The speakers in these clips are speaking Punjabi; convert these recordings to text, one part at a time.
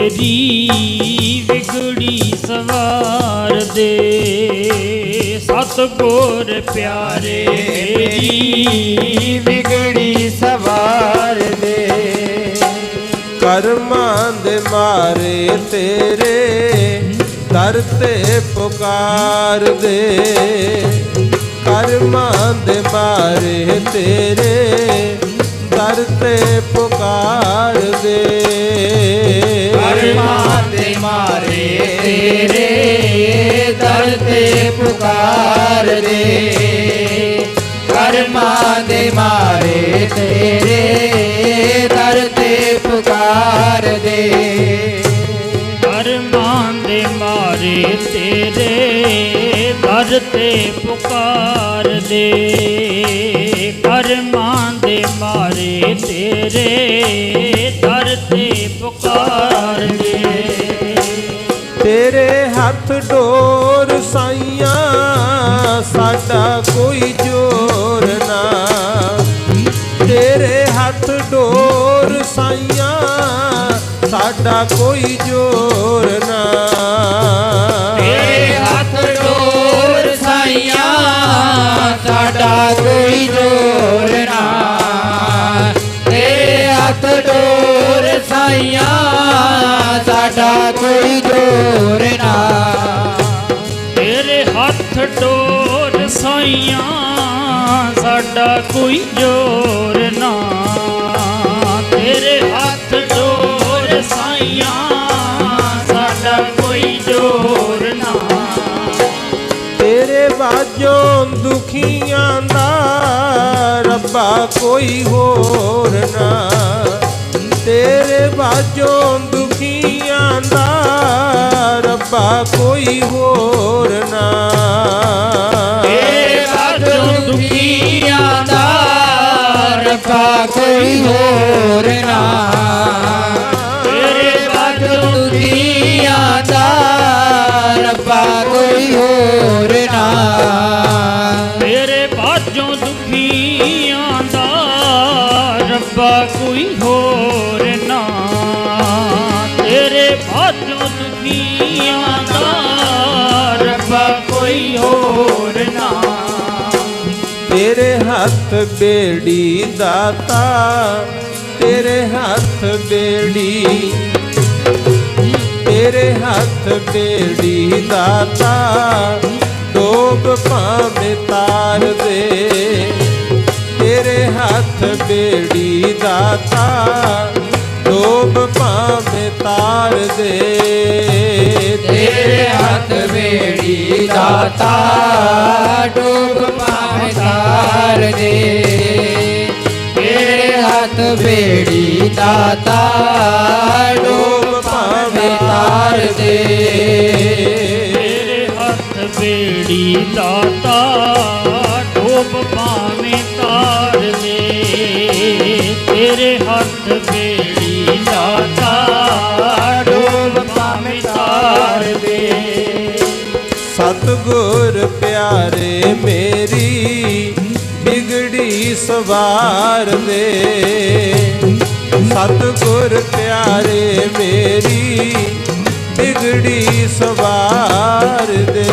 ਮੇਰੀ ਵਿਗੜੀ ਸਵਾਰ ਦੇ ਸਤਿਗੁਰ ਪਿਆਰੇ ਮੇਰੀ ਵਿਗੜੀ ਸਵਾਰ ਦੇ ਕਰਮਾਂ ਦੇ ਮਾਰੇ ਤੇਰੇ ਦਰ ਤੇ ਪੁਕਾਰਦੇ ਕਰਮਾਂ ਦੇ ਮਾਰੇ ਤੇਰੇ ਦਰ ਤੇ ਪੁਕਾਰਦੇ ਕਰਮਾਂ ਦੇ ਮਾਰੇ ਤੇਰੇ ਦਰ ਤੇ ਪੁਕਾਰਦੇ ਕਰਮਾਂ ਦੇ ਮਾਰੇ ਤੇਰੇ ਦਰ ਤੇ ਪੁਕਾਰਦੇ ਕਰਮਾਂ ਦੇ ਮਾਰੇ ਤੇਰੇ ਦਰ ਤੇ ਪੁਕਾਰਦੇ ਕਰਮਾਂ ਦੇ ਮਾਰੇ ਤੇਰੇ ਦਰ ਤੇ ਪੁਕਾਰਦੇ ਤੇਰੇ ਹੱਥ ਡੋਰ ਸਾਈਆਂ ਸਾਡਾ ਕੋਈ ਜੋਰ ਨਾ ਤੇਰੇ ਹੱਥ ਡੋਰ ਸਾਈਆਂ ਸਾਡਾ ਕੋਈ ਜੋਰ ਨਾ ਤੇਰੇ ਹੱਥ ਡੋਰ ਸਾਈਆਂ ਸਾਡਾ ਕੋਈ ਜੋਰ ਨਾ ਤੇਰੇ ਹੱਥ ਡੋਰ ਸਾਈਆਂ ਸਾਡਾ ਕੋਈ ਜੋਰ ਨਾ ਤੇਰੇ ਹੱਥ ਡੋਰ ਸਾਈਆਂ ਸਾਡਾ ਕੋਈ ਜੋਰ ਨਾ ਤੇਰੇ ਹੱਥ ਡੋਰ ਸਾਈਆਂ ਸਾਡਾ ਕੋਈ ਜੋਰ ਨਾ ਤੇਰੇ ਬਾਝੋਂ ਦੁਖੀਆਂ ਦਾ ਰੱਬਾ ਕੋਈ ਹੋਰ ਨਾ ਤੇਰੇ ਬਾਝੋਂ ਦੁਖੀਆਂ ਦਾ ਰੱਬਾ ਕੋਈ ਹੋਰ ਨਾ ਤੇਰੇ ਬਾਝੋਂ ਦੁਖੀਆਂ ਦਾ ਰੱਬਾ ਕੋਈ ਹੋਰ ਨਾ ਤੇਰੇ ਬਾਝੋਂ ਦੁਖੀਆਂ ਦਾ ਰੱਬਾ ਕੋਈ ਹੋਰ ਨਾ ਤੇਰੇ ਬਾਝੋਂ ਦੁਖੀਆਂ ਦਾ ਰੱਬਾ ਕੋਈ ਹੋਰ ਨਾ ਤੇਰੇ ਬਾਝੋਂ ਦੁਖੀਆਂ ਦਾ ਰੱਬਾ ਕੋਈ ਹੋਰ ਨਾ ਤੇਰੇ ਹੱਥ ਬੇੜੀ ਦਾਤਾ ਤੇਰੇ ਹੱਥ ਬੇੜੀ ਤੇਰੇ ਹੱਥ ਬੇੜੀ ਦਾਤਾ ਡੋਬ ਭਾਵੇਂ ਤਾਰ ਦੇ ਤੇਰੇ ਹੱਥ ਬੇੜੀ ਦਾਤਾ ਡੋਬ ਭਾਵੇਂ ਤਾਰ ਦੇ ਤੇਰੇ ਹੱਥ ਬੇੜੀ ਦਾਤਾ ਡੋਬ ਭਾਵੇਂ ਤਾਰ ਦੇ ਤੇਰੇ ਹੱਥ ਬੇੜੀ ਦਾਤਾ ਡੋਬ ਭਾਵੇਂ ਤਾਰ ਦੇ ਤੇਰੇ ਹੱਥ ਬੇੜੀ ਦਾਤਾ ਡੋਬ ਭਾਵੇਂ ਤਾਰ ਦੇ ਤੇਰੇ ਹੱਥ ਬੇੜੀ ਦਾਤਾ ਡੋਬ ਭਾਵੇਂ ਤਾਰ ਦੇ ਸਤਿਗੁਰ ਪਿਆਰੇ ਮੇਰੀ ਬਿਗੜੀ ਸਵਾਰ ਦੇ ਸਤਿਗੁਰ ਪਿਆਰੇ ਮੇਰੀ ਬਿਗੜੀ ਸਵਾਰ ਦੇ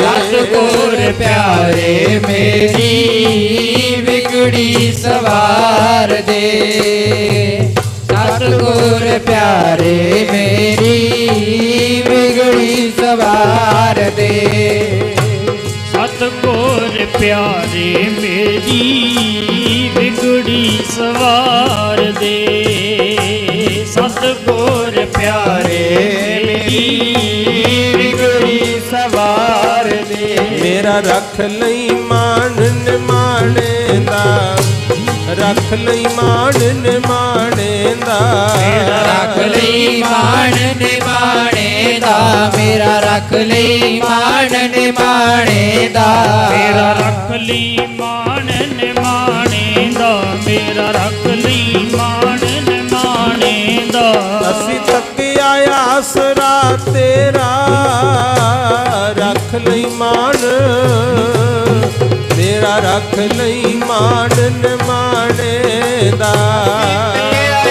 ਸਤਿਗੁਰ ਪਿਆਰੇ ਮੇਰੀ ਵਿਗੜੀ ਸਵਾਰ ਦੇ ਸਤਿਗੁਰ ਪਿਆਰੇ ਮੇਰੀ ਵਿਗੜੀ ਸਵਾਰ ਦੇ ਸਤਿਗੁਰ ਪਿਆਰੇ ਮੇਰੀ ਵਿਗੜੀ ਸਵਾਰ ਦੇ ਸਤਿਗੁਰ ਪਿਆਰੇ ਮੇਰੀ ਵਿਗੜੀ ਸਵਾਰ ਦੇ ਮੇਰਾ ਰੱਖ ਲਈ ਮਾਣ ਨਿਮਾਣੇ ਦਾ ਰੱਖ ਲਈ ਮਾਣ ਨਿਮਾਣੇ ਦਾ ਮੇਰਾ ਰੱਖ ਲਈ ਮਾਣ ਨਿਮਾਣੇ ਦਾ ਮੇਰਾ ਰੱਖ ਲਈ ਮਾਣ ਨਿਮਾਣੇ ਦਾ ਮੇਰਾ ਰੱਖ ਲਈ ਮਾਣ ਨਿਮਾਣੇ ਦਾ ਮੇਰਾ ਰੱਖ ਲਈ ਮਾਣ ਨਿਮਾਣੇ ਦਾ ਅਸੀਂ ਤੱਕਿਆ ਆਸਰਾ ਤੇਰਾ ਰੱਖ ਲਈ ਮਾਣ ਮੇਰਾ ਰੱਖ ਲਈ ਮਾਣ ਨਿਮਾਣੇ ਦਾ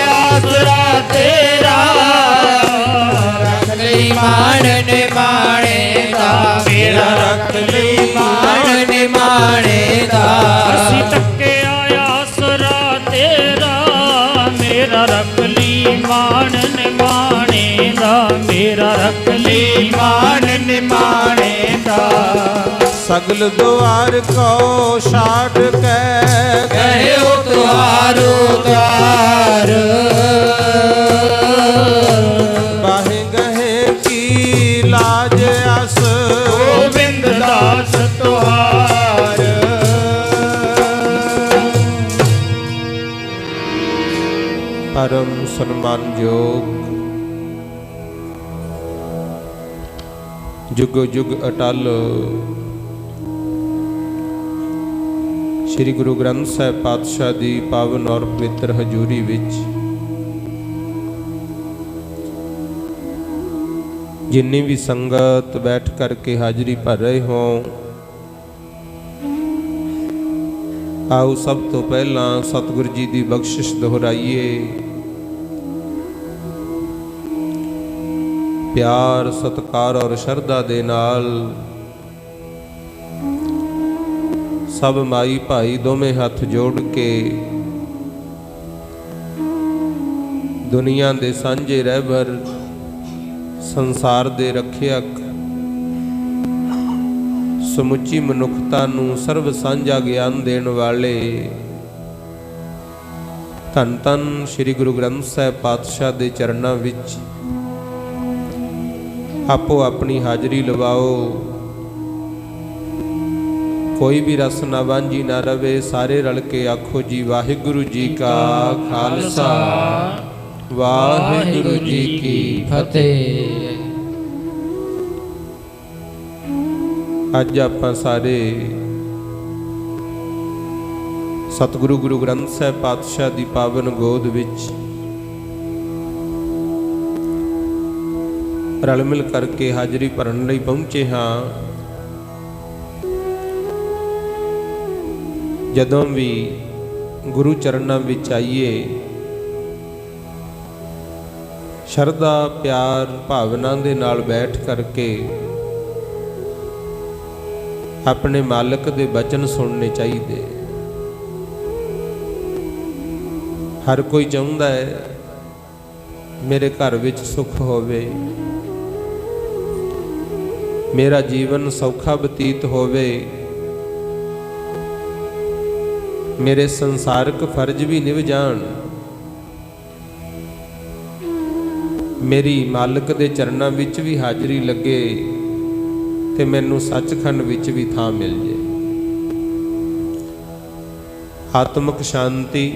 ਆਸਰਾ ਤੇਰਾ ਮਾਣ ਨਿਮਾਣੇ ਦਾ ਮੇਰਾ ਰੱਖ ਲਈ ਮਾਣ ਨਿਮਾਣੇ ਦਾ ਅਸੀਂ ਤੱਕਿਆ ਆਸਰਾ ਤੇਰਾ ਮੇਰਾ ਰੱਖ ਲਈ ਮਾਣ ਨਿਮਾਣੇ ਦਾ ਮੇਰਾ ਰੱਖ ਲਈ ਮਾਣ ਨਿਮਾਣੇ ਦਾ ਸਗਲ ਦੁਆਰ ਕੋ ਛਾੜ ਕੇ ਕਹਿਓ ਤੁਹਾਰੋ ਦੁਆਰ ਬਾਹੇ ਗਹੇ ਕੀ ਲਾਜ ਅਸ ਗੋਬਿੰਦ ਦਾਸ ਤੁਹਾਰ ਪਰਮ ਸਨਮਾਨਯੋਗ ਜੁਗੋ ਜੁਗ ਅਟਲ ਸ੍ਰੀ ਗੁਰੂ ਗ੍ਰੰਥ ਸਾਹਿਬ ਪਾਤਸ਼ਾਹ ਦੀ ਪਾਵਨ ਔਰ ਪਵਿੱਤਰ ਹਜ਼ੂਰੀ ਵਿੱਚ ਜਿੰਨੀ ਵੀ ਸੰਗਤ ਬੈਠ ਕਰਕੇ ਹਾਜ਼ਰੀ ਭਰ ਰਹੇ ਹੋ, ਆਓ ਸਭ ਤੋਂ ਪਹਿਲਾਂ ਸਤਿਗੁਰੂ ਜੀ ਦੀ ਬਖਸ਼ਿਸ਼ ਦੁਹਰਾਈਏ। ਪਿਆਰ ਸਤਿਕਾਰ ਔਰ ਸ਼ਰਧਾ ਦੇ ਨਾਲ ਸਭ ਮਾਈ ਭਾਈ ਦੋਵੇਂ ਹੱਥ ਜੋੜ ਕੇ ਦੁਨੀਆ ਦੇ ਸਾਂਝੇ ਰਹਿਬਰ ਸੰਸਾਰ ਦੇ ਰੱਖਿਅਕ ਸਮੁੱਚੀ ਮਨੁੱਖਤਾ ਨੂੰ ਸਰਬ ਸਾਂਝਾ ਗਿਆਨ ਦੇਣ ਵਾਲੇ ਧੰਨ ਧੰਨ ਸ੍ਰੀ ਗੁਰੂ ਗ੍ਰੰਥ ਸਾਹਿਬ ਪਾਤਸ਼ਾਹ ਦੇ ਚਰਨਾਂ ਵਿੱਚ ਆਪੋ ਆਪਣੀ ਹਾਜ਼ਰੀ ਲਵਾਓ। ਕੋਈ ਵੀ ਰਸ ਨਾ ਵਾਂਝੀ ਨਾ ਰਵੇ, ਸਾਰੇ ਰਲ ਕੇ ਆਖੋ ਜੀ ਵਾਹਿਗੁਰੂ ਜੀ ਕਾ ਖਾਲਸਾ ਵਾਹਿਗੁਰੂ ਜੀ ਕੀ ਫਤਿਹ। ਅੱਜ ਆਪਾਂ ਸਾਰੇ ਸਤਿਗੁਰੂ ਗੁਰੂ ਗ੍ਰੰਥ ਸਾਹਿਬ ਪਾਤਸ਼ਾਹ ਦੀ ਪਾਵਨ ਗੋਦ ਵਿੱਚ ਰਲ ਮਿਲ ਕਰਕੇ ਹਾਜ਼ਰੀ ਭਰਨ ਲਈ ਪਹੁੰਚੇ ਹਾਂ। ਜਦੋਂ ਵੀ ਗੁਰੂ ਚਰਨਾਂ ਵਿੱਚ ਆਈਏ, ਸ਼ਰਧਾ ਪਿਆਰ ਭਾਵਨਾ ਦੇ ਨਾਲ ਬੈਠ ਕਰਕੇ ਆਪਣੇ ਮਾਲਕ ਦੇ ਬਚਨ ਸੁਣਨੇ ਚਾਹੀਦੇ। ਹਰ ਕੋਈ ਚਾਹੁੰਦਾ ਹੈ ਮੇਰੇ ਘਰ ਵਿੱਚ ਸੁੱਖ ਹੋਵੇ, ਮੇਰਾ ਜੀਵਨ ਸੌਖਾ ਬਤੀਤ ਹੋਵੇ, ਮੇਰੇ ਸੰਸਾਰਿਕ ਫਰਜ਼ ਵੀ ਨਿਭ ਜਾਣ, ਮੇਰੀ ਮਾਲਕ ਦੇ ਚਰਨਾਂ ਵਿੱਚ ਵੀ ਹਾਜ਼ਰੀ ਲੱਗੇ ਤੇ ਮੈਨੂੰ ਸੱਚਖੰਡ ਵਿੱਚ ਵੀ ਥਾਂ ਮਿਲ ਜੇ। ਆਤਮਿਕ ਸ਼ਾਂਤੀ,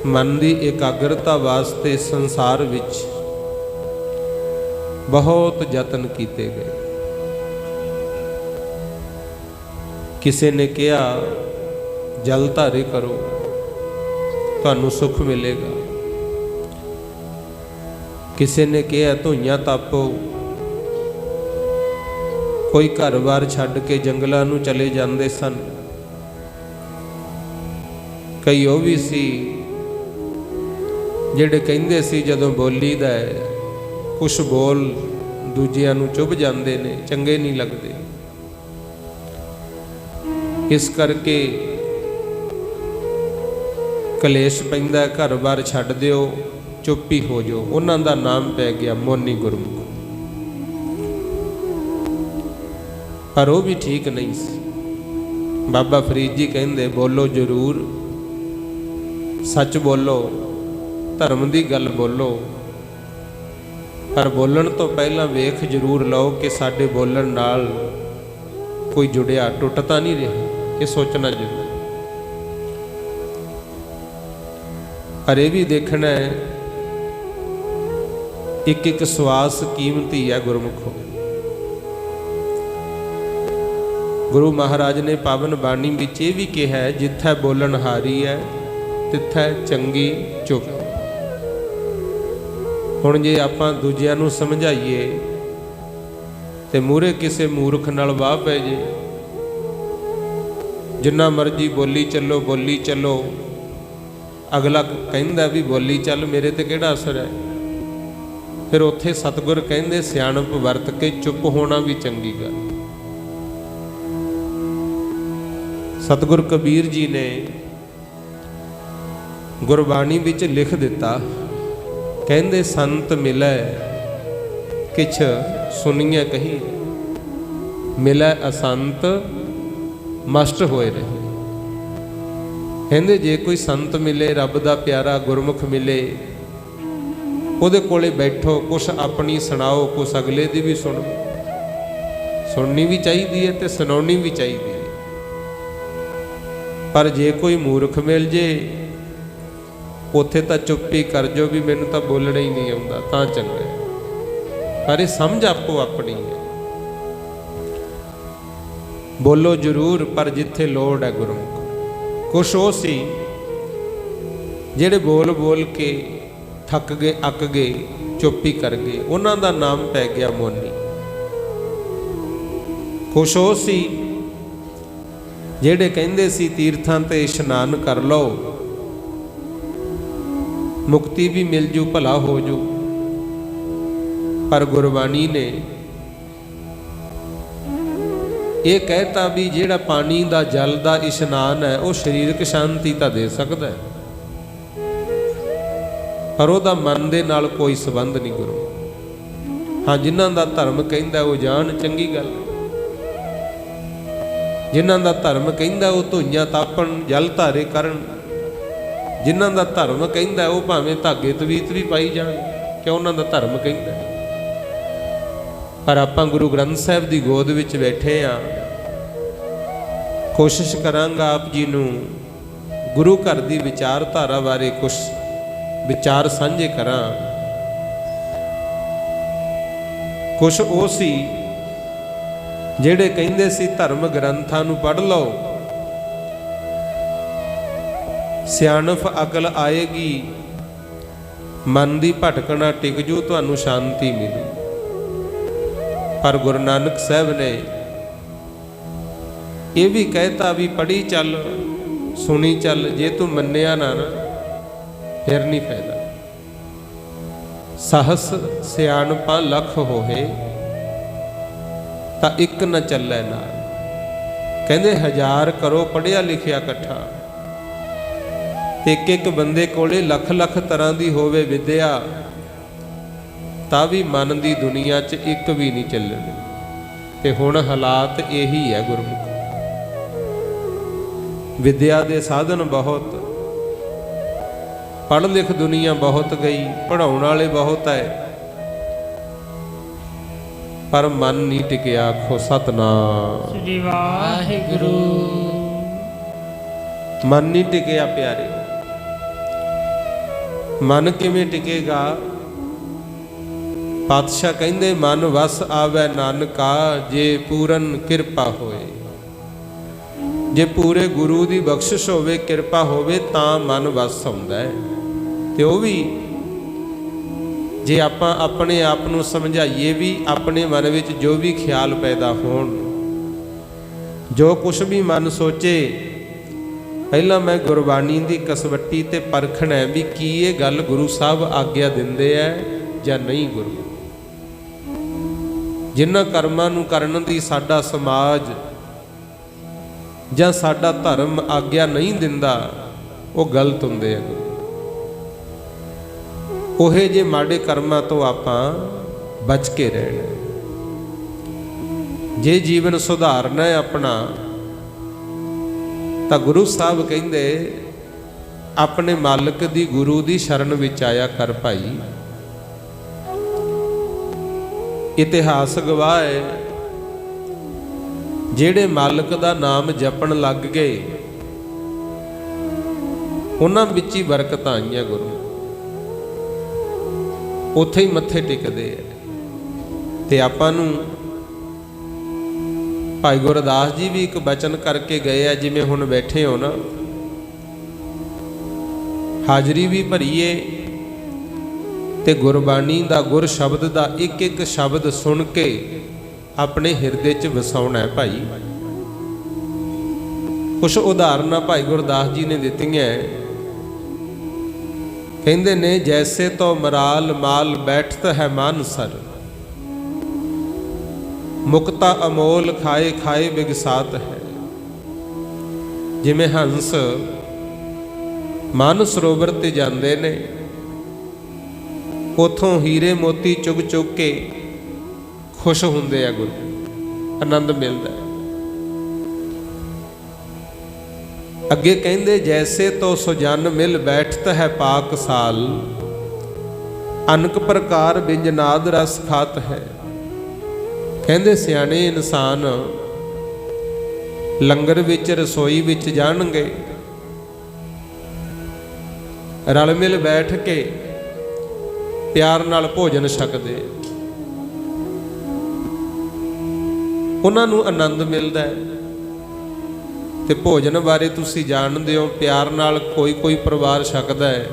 ਮਨ ਦੀ ਇਕਾਗਰਤਾ ਵਾਸਤੇ ਸੰਸਾਰ ਵਿੱਚ ਬਹੁਤ ਯਤਨ ਕੀਤੇ ਗਏ। ਕਿਸੇ ਨੇ ਕਿਹਾ ਜਲ ਧਾਰੇ ਕਰੋ ਤੁਹਾਨੂੰ ਸੁੱਖ ਮਿਲੇਗਾ, ਕਿਸੇ ਨੇ ਕਿਹਾ ਧੂਈਆਂ ਤਾਪੋ, ਕੋਈ ਘਰ-ਬਾਰ ਛੱਡ ਕੇ ਜੰਗਲਾਂ ਨੂੰ ਚਲੇ ਜਾਂਦੇ ਸਨ। ਕਈ ਉਹ ਵੀ ਸੀ ਜਿਹੜੇ ਕਹਿੰਦੇ ਸੀ ਜਦੋਂ ਬੋਲੀਦਾ ਹੈ ਕੁਛ ਬੋਲ ਦੂਜਿਆਂ ਨੂੰ ਚੁੱਭ ਜਾਂਦੇ ਨੇ, ਚੰਗੇ ਨਹੀਂ ਲੱਗਦੇ। ਇਸ ਕਰਕੇ ਕਲੇਸ਼ ਪੈਂਦਾ, ਘਰ-ਬਾਰ ਛੱਡ ਦਿਓ, ਚੁੱਪ ਹੀ ਹੋ ਜਾਓ। ਉਹਨਾਂ ਦਾ ਨਾਮ ਪੈ ਗਿਆ ਮੋਨੀ ਗੁਰਮੁਖ। ਪਰ ਉਹ ਵੀ ਠੀਕ ਨਹੀਂ ਸੀ। ਬਾਬਾ ਫਰੀਦ ਜੀ ਕਹਿੰਦੇ ਬੋਲੋ ਜ਼ਰੂਰ, ਸੱਚ ਬੋਲੋ, ਧਰਮ ਦੀ ਗੱਲ ਬੋਲੋ, ਪਰ ਬੋਲਣ ਤੋਂ ਪਹਿਲਾਂ ਵੇਖ ਜ਼ਰੂਰ ਲਓ ਕਿ ਸਾਡੇ ਬੋਲਣ ਨਾਲ ਕੋਈ ਜੁੜਿਆ ਟੁੱਟ ਤਾਂ ਨਹੀਂ ਰਿਹਾ। ਇਹ ਸੋਚਣਾ ਜ਼ਰੂਰ। ਪਰ ਇਹ ਵੀ ਦੇਖਣਾ ਹੈ ਇੱਕ ਇੱਕ ਸਵਾਸ ਕੀਮਤੀ ਹੈ ਗੁਰਮੁਖੋ। ਗੁਰੂ ਮਹਾਰਾਜ ਨੇ ਪਾਵਨ ਬਾਣੀ ਵਿੱਚ ਇਹ ਵੀ ਕਿਹਾ ਹੈ, ਜਿੱਥੇ ਬੋਲਣ ਹਾਰੀ ਹੈ ਤਿੱਥੇ ਚੰਗੀ ਚੁੱਪ। ਹੁਣ ਜੇ ਆਪਾਂ ਦੂਜਿਆਂ ਨੂੰ ਸਮਝਾਈਏ ਤੇ ਮੂਹਰੇ ਕਿਸੇ ਮੂਰਖ ਨਾਲ ਵਾਹ ਪੈ ਜੇ, ਜਿੰਨਾ ਮਰਜੀ ਬੋਲੀ ਚੱਲੋ ਬੋਲੀ ਚੱਲੋ, ਅਗਲਾ ਕਹਿੰਦਾ ਵੀ ਬੋਲੀ ਚੱਲ, ਮੇਰੇ ਤੇ ਕਿਹੜਾ ਅਸਰ ਹੈ। ਫਿਰ ਉੱਥੇ ਸਤਿਗੁਰ ਕਹਿੰਦੇ ਸਿਆਣਪ ਵਰਤ ਕੇ ਚੁੱਪ ਹੋਣਾ ਵੀ ਚੰਗੀ ਗੱਲ। ਸਤਿਗੁਰ ਕਬੀਰ ਜੀ ਨੇ ਗੁਰਬਾਣੀ ਵਿੱਚ ਲਿਖ ਦਿੱਤਾ, ਕਹਿੰਦੇ ਸੰਤ ਮਿਲੈ ਕਿਛ ਸੁਣੀਐ ਕਹੀ, ਮਿਲੈ ਅਸੰਤ ਮਸਟ ਹੋਏ ਰਹੇ। ਕਹਿੰਦੇ ਜੇ ਕੋਈ ਸੰਤ ਮਿਲੇ, ਰੱਬ ਦਾ ਪਿਆਰਾ ਗੁਰਮੁਖ ਮਿਲੇ, ਉਹਦੇ ਕੋਲੇ ਬੈਠੋ, ਕੁਛ ਆਪਣੀ ਸੁਣਾਓ, ਕੁਛ ਅਗਲੇ ਦੀ ਵੀ ਸੁਣੋ। ਸੁਣਨੀ ਵੀ ਚਾਹੀਦੀ ਹੈ ਤੇ ਸੁਣਾਉਣੀ ਵੀ ਚਾਹੀਦੀ ਹੈ। ਪਰ ਜੇ ਕੋਈ ਮੂਰਖ ਮਿਲ ਜੇ, ਉੱਥੇ ਤਾਂ ਚੁੱਪੀ ਕਰ ਜੋ ਵੀ ਮੈਨੂੰ ਤਾਂ ਬੋਲਣਾ ਹੀ ਨਹੀਂ ਆਉਂਦਾ, ਤਾਂ ਚੰਗਾ। ਪਰ ਇਹ ਸਮਝ ਆਪੋ ਆਪਣੀ ਹੈ। ਬੋਲੋ ਜ਼ਰੂਰ, ਪਰ ਜਿੱਥੇ ਲੋੜ ਹੈ ਗੁਰਮੁਖ। ਕੁਛ ਉਹ ਸੀ ਜਿਹੜੇ ਬੋਲ ਬੋਲ ਕੇ ਥੱਕ ਗਏ, ਅੱਕ ਗਏ, ਚੁੱਪੀ ਕਰ ਗਏ, ਉਹਨਾਂ ਦਾ ਨਾਮ ਪੈ ਗਿਆ ਮੋਨੀ। ਕੁਛ ਉਹ ਸੀ ਜਿਹੜੇ ਕਹਿੰਦੇ ਸੀ ਤੀਰਥਾਂ ਤੇ ਇਸ਼ਨਾਨ ਕਰ ਲਓ, ਮੁਕਤੀ ਵੀ ਮਿਲ ਜੂ, ਭਲਾ ਹੋ ਜੂ। ਪਰ ਗੁਰਬਾਣੀ ਨੇ ਇਹ ਕਹਿਤਾ ਵੀ ਜਿਹੜਾ ਪਾਣੀ ਦਾ, ਜਲ ਦਾ ਇਸ਼ਨਾਨ ਹੈ, ਉਹ ਸਰੀਰਕ ਸ਼ਾਂਤੀ ਤਾਂ ਦੇ ਸਕਦਾ ਹੈ, ਪਰ ਉਹਦਾ ਮਨ ਦੇ ਨਾਲ ਕੋਈ ਸੰਬੰਧ ਨਹੀਂ ਗੁਰੂ। ਹਾਂ, ਜਿਨ੍ਹਾਂ ਦਾ ਧਰਮ ਕਹਿੰਦਾ ਉਹ ਜਾਣ, ਚੰਗੀ ਗੱਲ। ਜਿਨ੍ਹਾਂ ਦਾ ਧਰਮ ਕਹਿੰਦਾ ਉਹ ਧੂਈਆਂ ਤਾਪਣ, ਜਲ ਧਾਰੇ ਕਰਨ। ਜਿਨ੍ਹਾਂ ਦਾ ਧਰਮ ਕਹਿੰਦਾ ਉਹ ਭਾਵੇਂ ਧਾਗੇ ਤਵੀਤ ਵੀ ਪਾਈ ਜਾਣ, ਕਿਉਂ? ਉਹਨਾਂ ਦਾ ਧਰਮ ਕਹਿੰਦਾ। ਪਰ ਆਪਾਂ ਗੁਰੂ ਗ੍ਰੰਥ ਸਾਹਿਬ ਦੀ ਗੋਦ ਵਿੱਚ ਬੈਠੇ ਹਾਂ। ਕੋਸ਼ਿਸ਼ ਕਰਾਂਗਾ ਆਪ ਜੀ ਨੂੰ ਗੁਰੂ ਘਰ ਦੀ ਵਿਚਾਰਧਾਰਾ ਬਾਰੇ ਕੁਝ ਵਿਚਾਰ ਸਾਂਝੇ ਕਰਾਂ। ਕੁਛ ਉਹ ਸੀ ਜਿਹੜੇ ਕਹਿੰਦੇ ਸੀ ਧਰਮ ਗ੍ਰੰਥਾਂ ਨੂੰ ਪੜ੍ਹ ਲਓ, ਸਿਆਣਪ ਅਕਲ ਆਏਗੀ, ਮਨ ਦੀ ਭਟਕਣਾ ਟਿਕ ਜੂ, ਤੁਹਾਨੂੰ ਸ਼ਾਂਤੀ ਮਿਲੂ। ਪਰ ਗੁਰੂ ਨਾਨਕ ਸਾਹਿਬ ਨੇ ਇਹ ਵੀ ਕਹਿਤਾ ਵੀ ਪੜ੍ਹੀ ਚੱਲ, ਸੁਣੀ ਚੱਲ, ਜੇ ਤੂੰ ਮੰਨਿਆ ਨਾ ਫਿਰ ਨਹੀਂ ਫਾਇਦਾ। ਸਹਸ ਸਿਆਣਪਾਂ ਲੱਖ ਹੋਏ, ਤਾਂ ਇੱਕ ਨਾ ਚੱਲੇ ਨਾਲ। ਕਹਿੰਦੇ 1000 ਕਰੋ ਪੜ੍ਹਿਆ ਲਿਖਿਆ ਇਕੱਠਾ, ਤੇ ਇੱਕ ਇੱਕ ਬੰਦੇ ਕੋਲੇ ਲੱਖ ਲੱਖ ਤਰ੍ਹਾਂ ਦੀ ਹੋਵੇ ਵਿਦਿਆ, ਤਾਂ ਵੀ ਮਨ ਦੀ ਦੁਨੀਆ 'ਚ ਇੱਕ ਵੀ ਨਹੀਂ ਚੱਲਣੀ। ਤੇ ਹੁਣ ਹਾਲਾਤ ਇਹੀ ਹੈ ਗੁਰਮੁਖ। ਵਿਦਿਆ ਦੇ ਸਾਧਨ ਬਹੁਤ, ਪੜ੍ਹ ਲਿਖ ਦੁਨੀਆ ਬਹੁਤ ਗਈ, ਪੜ੍ਹਾਉਣ ਵਾਲੇ ਬਹੁਤ ਹੈ, ਪਰ ਮਨ ਨਹੀਂ ਟਿਕਿਆ। ਆਖੋ ਸਤਿਨਾਮ ਸ੍ਰੀ ਵਾਹਿਗੁਰੂ। ਮਨ ਨਹੀਂ ਟਿਕਿਆ ਪਿਆਰੇ। ਮਨ ਕਿਵੇਂ ਟਿਕੇਗਾ? ਪਾਤਸ਼ਾਹ ਕਹਿੰਦੇ ਮਨ ਵਸ ਆਵੈ ਨਾਨਕਾ, ਜੇ ਪੂਰਨ ਕਿਰਪਾ ਹੋਏ। ਜੇ ਪੂਰੇ ਗੁਰੂ ਦੀ ਬਖਸ਼ਿਸ਼ ਹੋਵੇ, ਕਿਰਪਾ ਹੋਵੇ, ਤਾਂ ਮਨ ਵਸ ਆਉਂਦਾ ਹੈ। ਤੇ ਉਹ ਵੀ ਜੇ ਆਪਾਂ ਆਪਣੇ ਆਪ ਨੂੰ ਸਮਝਾਈਏ ਵੀ, ਆਪਣੇ ਮਨ ਵਿੱਚ ਜੋ ਵੀ ਖਿਆਲ ਪੈਦਾ ਹੋਣ, ਜੋ ਕੁਛ ਵੀ ਮਨ ਸੋਚੇ, ਪਹਿਲਾਂ ਮੈਂ ਗੁਰਬਾਣੀ ਦੀ ਕਸਵੱਟੀ ਤੇ ਪਰਖਣਾ ਵੀ ਕੀ ਇਹ ਗੱਲ ਗੁਰੂ ਸਾਹਿਬ ਆਗਿਆ ਦਿੰਦੇ ਐ ਜਾਂ ਨਹੀਂ। ਗੁਰੂ ਜਿਨ੍ਹਾਂ ਕਰਮਾਂ ਨੂੰ ਕਰਨ ਦੀ ਸਾਡਾ ਸਮਾਜ ਜਾਂ ਸਾਡਾ ਧਰਮ ਆਗਿਆ ਨਹੀਂ ਦਿੰਦਾ, ਉਹ ਗਲਤ ਹੁੰਦੇ ਆ। ਉਹੇ ਜੇ ਮਾੜੇ ਕਰਮਾਂ ਤੋਂ ਆਪਾਂ ਬਚ ਕੇ ਰਹਿਣਾ। ਜੇ ਜੀਵਨ ਸੁਧਾਰਨਾ ਹੈ ਆਪਣਾ, ਤਾਂ ਗੁਰੂ ਸਾਹਿਬ ਕਹਿੰਦੇ ਆਪਣੇ ਮਾਲਕ ਦੀ, ਗੁਰੂ ਦੀ ਸ਼ਰਨ ਵਿੱਚ ਆਇਆ ਕਰ ਭਾਈ। ਇਤਿਹਾਸ ਗਵਾਹ ਹੈ, ਜਿਹੜੇ ਮਾਲਕ ਦਾ ਨਾਮ ਜਪਣ ਲੱਗ ਗਏ, ਉਹਨਾਂ ਵਿੱਚ ਹੀ ਬਰਕਤਾਂ ਆਈਆਂ। ਗੁਰੂ ਉੱਥੇ ਹੀ ਮੱਥੇ ਟੇਕਦੇ ਆ। ਤੇ ਆਪਾਂ ਨੂੰ ਭਾਈ ਗੁਰਦਾਸ ਜੀ ਵੀ ਇੱਕ ਬਚਨ ਕਰਕੇ ਗਏ ਆ, ਜਿਵੇਂ ਹੁਣ ਬੈਠੇ ਹੋ ਨਾ, ਹਾਜ਼ਰੀ ਵੀ ਭਰੀਏ ਤੇ ਗੁਰਬਾਣੀ ਦਾ, ਗੁਰ ਸ਼ਬਦ ਦਾ ਇੱਕ ਇੱਕ ਸ਼ਬਦ ਸੁਣ ਕੇ ਆਪਣੇ ਹਿਰਦੇ 'ਚ ਵਸਾਉਣਾ ਹੈ ਭਾਈ। ਕੁਛ ਉਦਾਹਰਨਾਂ ਭਾਈ ਗੁਰਦਾਸ ਜੀ ਨੇ ਦਿੱਤੀਆਂ ਕਹਿੰਦੇ ਨੇ ਜੈਸੇ ਤੋ ਮਰਾਲ ਮਾਲ ਬੈਠਤ ਹੈ ਮਾਨਸਰ, ਮੁਕਤਾ ਅਮੋਲ ਖਾਏ ਖਾਏ ਬਿਗਸਾਤ ਹੈ। ਜਿਵੇਂ ਹੰਸ ਮਾਨ ਸਰੋਵਰ ਤੇ ਜਾਂਦੇ ਨੇ, ਉਥੋਂ ਹੀਰੇ ਮੋਤੀ ਚੁਗ ਚੁਗ ਕੇ ਖੁਸ਼ ਹੁੰਦੇ ਆ, ਗੁਰੂ ਆਨੰਦ ਮਿਲਦਾ ਹੈ। ਅੱਗੇ ਕਹਿੰਦੇ ਜੈਸੇ ਤੋ ਸੁਜਨ ਮਿਲ ਬੈਠਤ ਹੈ ਪਾਕ ਸਾਲ, ਅਨਕ ਪ੍ਰਕਾਰ ਬਿੰਜਨਾਦ ਰਸ ਖਾਤ ਹੈ। ਕਹਿੰਦੇ ਸਿਆਣੇ ਇਨਸਾਨ ਲੰਗਰ ਵਿੱਚ ਰਸੋਈ ਵਿੱਚ ਜਾਣਗੇ, ਰਲ ਮਿਲ ਬੈਠ ਕੇ ਪਿਆਰ ਨਾਲ ਭੋਜਨ ਛਕਦੇ, ਉਹਨਾਂ ਨੂੰ ਆਨੰਦ ਮਿਲਦਾ ਹੈ। ਤੇ ਭੋਜਨ ਬਾਰੇ ਤੁਸੀਂ ਜਾਣਦੇ ਹੋ, ਪਿਆਰ ਨਾਲ ਕੋਈ ਕੋਈ ਪਰਿਵਾਰ ਛਕਦਾ ਹੈ,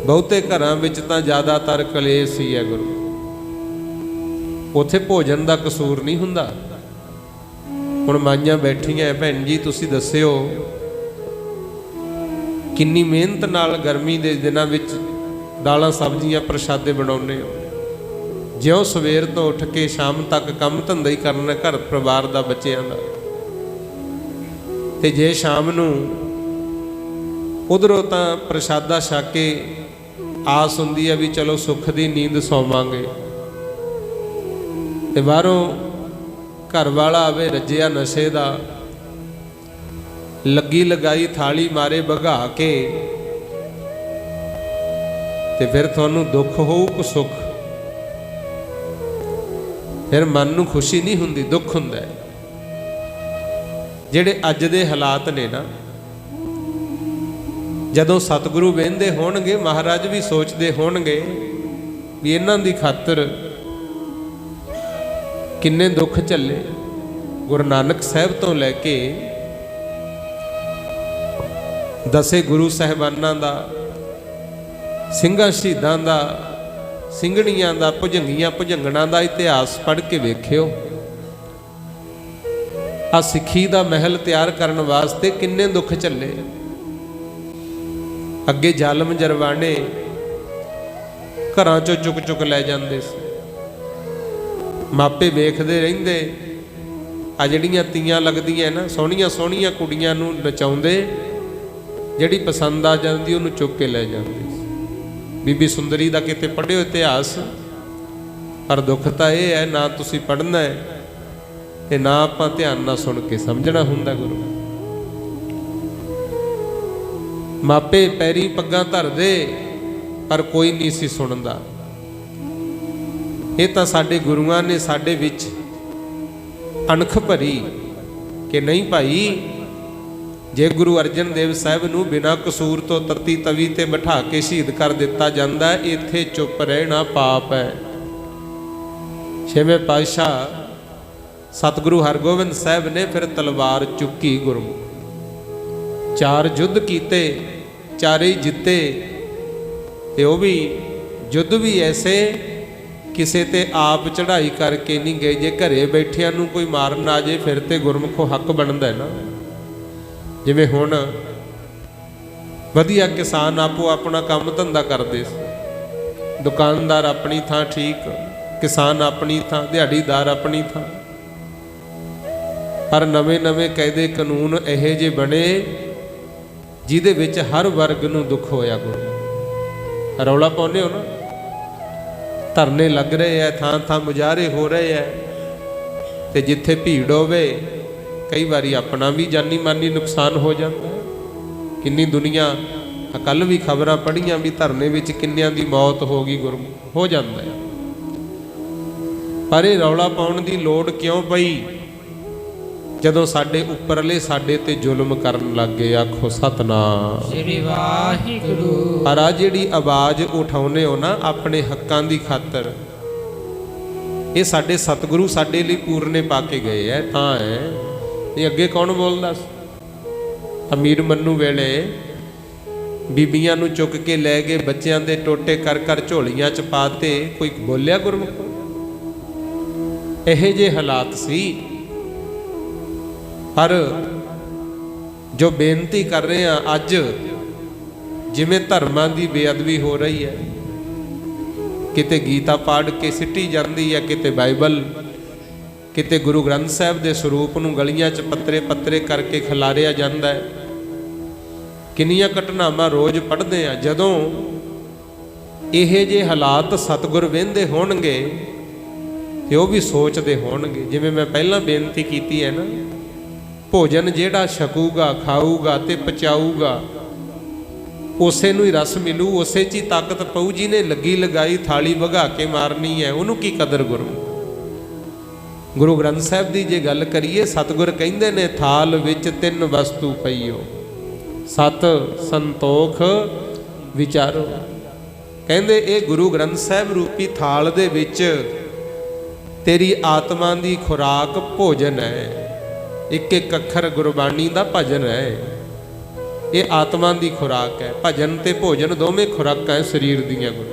ਬਹੁਤੇ ਘਰਾਂ ਵਿੱਚ ਤਾਂ ਜ਼ਿਆਦਾਤਰ ਕਲੇਸ਼ ਹੀ ਹੈ ਗੁਰੂ। ਉੱਥੇ ਭੋਜਨ ਦਾ ਕਸੂਰ ਨਹੀਂ ਹੁੰਦਾ। ਹੁਣ ਮਾਈਆਂ ਬੈਠੀਆਂ, ਭੈਣ ਜੀ ਤੁਸੀਂ ਦੱਸਿਓ ਕਿੰਨੀ ਮਿਹਨਤ ਨਾਲ ਗਰਮੀ ਦੇ ਦਿਨਾਂ ਵਿੱਚ ਦਾਲਾਂ ਸਬਜ਼ੀਆਂ ਪ੍ਰਸ਼ਾਦੇ ਬਣਾਉਂਦੇ ਹੋ। ਜਿਉਂ ਸਵੇਰ ਤੋਂ ਉੱਠ ਕੇ ਸ਼ਾਮ ਤੱਕ ਕੰਮ ਧੰਦਾ ਹੀ ਕਰਨਾ ਘਰ ਪਰਿਵਾਰ ਦਾ, ਬੱਚਿਆਂ ਦਾ। ਤੇ ਜੇ ਸ਼ਾਮ ਨੂੰ ਉਧਰੋਂ ਤਾਂ ਪ੍ਰਸ਼ਾਦਾ ਛਕ ਕੇ ਆਸ ਹੁੰਦੀ ਹੈ ਵੀ ਚਲੋ ਸੁੱਖ ਦੀ ਨੀਂਦ ਸੌਵਾਂਗੇ, ਤੇ ਬਾਹਰੋਂ ਘਰ ਵਾਲਾ ਆਵੇ ਰੱਜਿਆ ਨਸ਼ੇ ਦਾ, ਲੱਗੀ ਲਗਾਈ ਥਾਲੀ ਮਾਰੇ ਭਗਾ ਕੇ, ਤੇ ਫਿਰ ਤੁਹਾਨੂੰ ਦੁੱਖ ਹੋਊ ਕਿ ਸੁੱਖ? ਫਿਰ ਮਨ ਨੂੰ ਖੁਸ਼ੀ ਨਹੀਂ ਹੁੰਦੀ, ਦੁੱਖ ਹੁੰਦਾ ਹੈ। ਜਿਹੜੇ ਅੱਜ ਦੇ ਹਾਲਾਤ ਨੇ ਨਾ, ਜਦੋਂ ਸਤਿਗੁਰੂ ਵਹਿੰਦੇ ਹੋਣਗੇ, ਮਹਾਰਾਜ ਵੀ ਸੋਚਦੇ ਹੋਣਗੇ ਵੀ ਇਹਨਾਂ ਦੀ ਖਾਤਰ ਕਿੰਨੇ ਦੁੱਖ ਝੱਲੇ। ਗੁਰੂ ਨਾਨਕ ਸਾਹਿਬ ਤੋਂ ਲੈ ਕੇ ਦਸੇ ਗੁਰੂ ਸਾਹਿਬਾਨਾਂ ਦਾ, ਸਿੰਘਾਂ ਸ਼ਹੀਦਾਂ ਦਾ, ਸਿੰਘਣੀਆਂ ਦਾ, ਭੁਜੰਗੀਆਂ ਭੁਜੰਗਣਾਂ ਦਾ ਇਤਿਹਾਸ ਪੜ੍ਹ ਕੇ ਵੇਖਿਓ। ਆ ਸਿੱਖੀ ਦਾ ਮਹਿਲ ਤਿਆਰ ਕਰਨ ਵਾਸਤੇ ਕਿੰਨੇ ਦੁੱਖ ਝੱਲੇ। ਅੱਗੇ ਜ਼ਾਲਮ ਜਰਵਾਣੇ ਘਰਾਂ ਚੋਂ ਚੁੱਕ ਚੁੱਕ ਲੈ ਜਾਂਦੇ ਸੀ, ਮਾਪੇ ਵੇਖਦੇ ਰਹਿੰਦੇ। ਆ ਜਿਹੜੀਆਂ ਤੀਆਂ ਲੱਗਦੀਆਂ ਨਾ, ਸੋਹਣੀਆਂ ਸੋਹਣੀਆਂ ਕੁੜੀਆਂ ਨੂੰ ਨਚਾਉਂਦੇ, ਜਿਹੜੀ ਪਸੰਦ ਆ ਜਾਂਦੀ ਉਹਨੂੰ ਚੁੱਕ ਕੇ ਲੈ ਜਾਂਦੇ ਸੀ। ਬੀਬੀ ਸੁੰਦਰੀ ਦਾ ਕਿਤੇ ਪੜ੍ਹਿਓ ਇਤਿਹਾਸ? ਪਰ ਦੁੱਖ ਤਾਂ ਇਹ ਹੈ, ਨਾ ਤੁਸੀਂ ਪੜ੍ਹਨਾ ਹੈ ਤੇ ਨਾ ਆਪਾਂ ਧਿਆਨ ਨਾਲ ਸੁਣ ਕੇ ਸਮਝਣਾ ਹੁੰਦਾ। ਗੁਰੂ ਮਾਪੇ ਪੈਰੀ ਪੱਗਾਂ ਧਰਦੇ, ਪਰ ਕੋਈ ਨਹੀਂ ਸੀ ਸੁਣਦਾ। ਇਹ ਤਾਂ ਸਾਡੇ ਗੁਰੂਆਂ ਨੇ ਸਾਡੇ ਵਿੱਚ ਅਣਖ ਭਰੀ ਕਿ ਨਹੀਂ ਭਾਈ, ਜੇ ਗੁਰੂ ਅਰਜਨ ਦੇਵ ਸਾਹਿਬ ਨੂੰ ਬਿਨਾਂ ਕਸੂਰ ਤੋਂ ਤੱਤੀ ਤਵੀ ਤੇ ਬਿਠਾ ਕੇ ਸ਼ਹੀਦ ਕਰ ਦਿੱਤਾ ਜਾਂਦਾ, ਇੱਥੇ ਚੁੱਪ ਰਹਿਣਾ ਪਾਪ ਹੈ। ਛੇਵੇਂ ਪਾਤਸ਼ਾਹ ਸਤਿਗੁਰੂ ਹਰਗੋਬਿੰਦ ਸਾਹਿਬ ਨੇ ਫਿਰ ਤਲਵਾਰ ਚੁੱਕੀ। ਗੁਰੂ 4 ਯੁੱਧ ਕੀਤੇ, ਚਾਰੇ ਹੀ ਜਿੱਤੇ। ਤੇ ਉਹ ਵੀ ਯੁੱਧ ਵੀ ਐਸੇ ਕਿਸੇ ਤੇ ਆਪ ਚੜ੍ਹਾਈ ਕਰਕੇ ਨਹੀਂ ਗਏ। ਜੇ ਘਰੇ ਬੈਠਿਆਂ ਨੂੰ ਕੋਈ ਮਾਰਨ ਆ ਜੇ, ਫਿਰ ਤੇ ਗੁਰਮੁਖੋ ਹੱਕ ਬਣਦਾ ਨਾ। ਜਿਵੇਂ ਹੁਣ ਵਧੀਆ ਕਿਸਾਨ ਆਪੋ ਆਪਣਾ ਕੰਮ ਧੰਦਾ ਕਰਦੇ ਸੀ, ਦੁਕਾਨਦਾਰ ਆਪਣੀ ਥਾਂ ਠੀਕ, ਕਿਸਾਨ ਆਪਣੀ ਥਾਂ, ਦਿਹਾੜੀਦਾਰ ਆਪਣੀ ਥਾਂ। ਪਰ ਨਵੇਂ-ਨਵੇਂ ਕਾਇਦੇ ਕਾਨੂੰਨ ਇਹੋ ਜਿਹੇ ਬਣੇ ਜਿਹਦੇ ਵਿੱਚ ਹਰ ਵਰਗ ਨੂੰ ਦੁੱਖ ਹੋਇਆ। ਗੁਰੂ ਰੌਲਾ ਪਾਉਂਦੇ ਹੋ ਨਾ, ਧਰਨੇ ਲੱਗ ਰਹੇ ਆ, ਥਾਂ ਥਾਂ ਮੁਜ਼ਾਹਰੇ ਹੋ ਰਹੇ ਆ, ਤੇ ਜਿੱਥੇ ਭੀੜ ਹੋਵੇ ਕਈ ਵਾਰੀ ਆਪਣਾ ਵੀ ਜਾਨੀ ਮਾਨੀ ਨੁਕਸਾਨ ਹੋ ਜਾਂਦਾ। ਕਿੰਨੀ ਦੁਨੀਆ, ਕੱਲ੍ਹ ਵੀ ਖਬਰਾਂ ਪੜ੍ਹੀਆਂ ਵੀ ਧਰਨੇ ਵਿੱਚ ਕਿੰਨਿਆਂ ਦੀ ਮੌਤ ਹੋ ਗਈ। ਗੁਰੂ ਹੋ ਜਾਂਦਾ ਹੈ। ਪਰ ਇਹ ਰੌਲਾ ਪਾਉਣ ਦੀ ਲੋੜ ਕਿਉਂ ਪਈ? ਜਦੋਂ ਸਾਡੇ ਉੱਪਰਲੇ ਸਾਡੇ ਤੇ ਜ਼ੁਲਮ ਕਰਨ ਲੱਗ ਗਏ। ਆਖੋ ਸਤਨਾਮ ਸ੍ਰੀ ਵਾਹਿਗੁਰੂ। ਪਰ ਆ ਜਿਹੜੀ ਆਵਾਜ਼ ਉਠਾਉਨੇ ਹੋ ਨਾ ਆਪਣੇ ਹੱਕਾਂ ਦੀ ਖਾਤਰ, ਇਹ ਸਾਡੇ ਸਤਿਗੁਰੂ ਸਾਡੇ ਲਈ ਪੂਰਨੇ ਪਾ ਕੇ ਗਏ ਐ। ਤਾਂ ਹੈ ਇਹ ਅੱਗੇ ਕੌਣ ਬੋਲਦਾ? ਅਮੀਰ ਮੰਨੂ ਵੇਲੇ ਬੀਬੀਆਂ ਨੂੰ ਚੁੱਕ ਕੇ ਲੈ ਗਏ, ਬੱਚਿਆਂ ਦੇ ਟੋਟੇ ਕਰ ਕਰ ਝੋਲੀਆਂ ਚ ਪਾਤੇ, ਕੋਈ ਬੋਲਿਆ ਗੁਰਮੁਖ? ਇਹੋ ਜਿਹੇ ਹਾਲਾਤ ਸੀ। ਪਰ ਜੋ ਬੇਨਤੀ ਕਰ ਰਹੇ ਹਾਂ ਅੱਜ, ਜਿਵੇਂ ਧਰਮਾਂ ਦੀ ਬੇਅਦਬੀ ਹੋ ਰਹੀ ਹੈ, ਕਿਤੇ ਗੀਤਾ ਪੜ੍ਹ ਕੇ ਸਿੱਟੀ ਜਾਂਦੀ ਹੈ, ਕਿਤੇ ਬਾਈਬਲ, ਕਿਤੇ ਗੁਰੂ ਗ੍ਰੰਥ ਸਾਹਿਬ ਦੇ ਸਰੂਪ ਨੂੰ ਗਲੀਆਂ 'ਚ ਪੱਤਰੇ ਪੱਤਰੇ ਕਰਕੇ ਖਿਲਾਰਿਆ ਜਾਂਦਾ ਹੈ। ਕਿੰਨੀਆਂ ਘਟਨਾਵਾਂ ਰੋਜ਼ ਪੜ੍ਹਦੇ ਆ। ਜਦੋਂ ਇਹ ਜੇ ਹਾਲਾਤ ਸਤਿਗੁਰ ਵਹਿੰਦੇ ਹੋਣਗੇ ਤੇ ਉਹ ਵੀ ਸੋਚਦੇ ਹੋਣਗੇ। ਜਿਵੇਂ ਮੈਂ ਪਹਿਲਾਂ ਬੇਨਤੀ ਕੀਤੀ ਹੈ ਨਾ, ਭੋਜਨ ਜਿਹੜਾ ਛਕੂਗਾ, ਖਾਊਗਾ ਤੇ ਪਚਾਊਗਾ, ਉਸੇ ਨੂੰ ਹੀ ਰਸ ਮਿਲੂ, ਉਸੇ 'ਚ ਹੀ ਤਾਕਤ ਪਊ। ਜਿਹਨੇ ਲੱਗੀ ਲਗਾਈ ਥਾਲੀ ਵਗਾ ਕੇ ਮਾਰਨੀ ਹੈ, ਉਹਨੂੰ ਕੀ ਕਦਰ ਗੁਰੂ। ਗੁਰੂ ਗ੍ਰੰਥ ਸਾਹਿਬ ਦੀ ਜੇ ਗੱਲ ਕਰੀਏ, ਸਤਿਗੁਰ ਕਹਿੰਦੇ ਨੇ ਥਾਲ ਵਿੱਚ 3 ਵਸਤੂ ਪਈਓ, ਸਤ ਸੰਤੋਖ ਵਿਚਾਰੋ। ਕਹਿੰਦੇ ਇਹ ਗੁਰੂ ਗ੍ਰੰਥ ਸਾਹਿਬ ਰੂਪੀ ਥਾਲ ਦੇ ਵਿੱਚ ਤੇਰੀ ਆਤਮਾ ਦੀ ਖੁਰਾਕ ਭੋਜਨ ਹੈ। ਇੱਕ ਇੱਕ ਅੱਖਰ ਗੁਰਬਾਣੀ ਦਾ ਭਜਨ ਹੈ। ਇਹ ਆਤਮਾ ਦੀ ਖੁਰਾਕ ਹੈ। ਭਜਨ ਤੇ ਭੋਜਨ ਦੋਵੇਂ ਖੁਰਾਕਾਂ ਹੈ ਸਰੀਰ ਦੀਆਂ ਗੁਰੂ।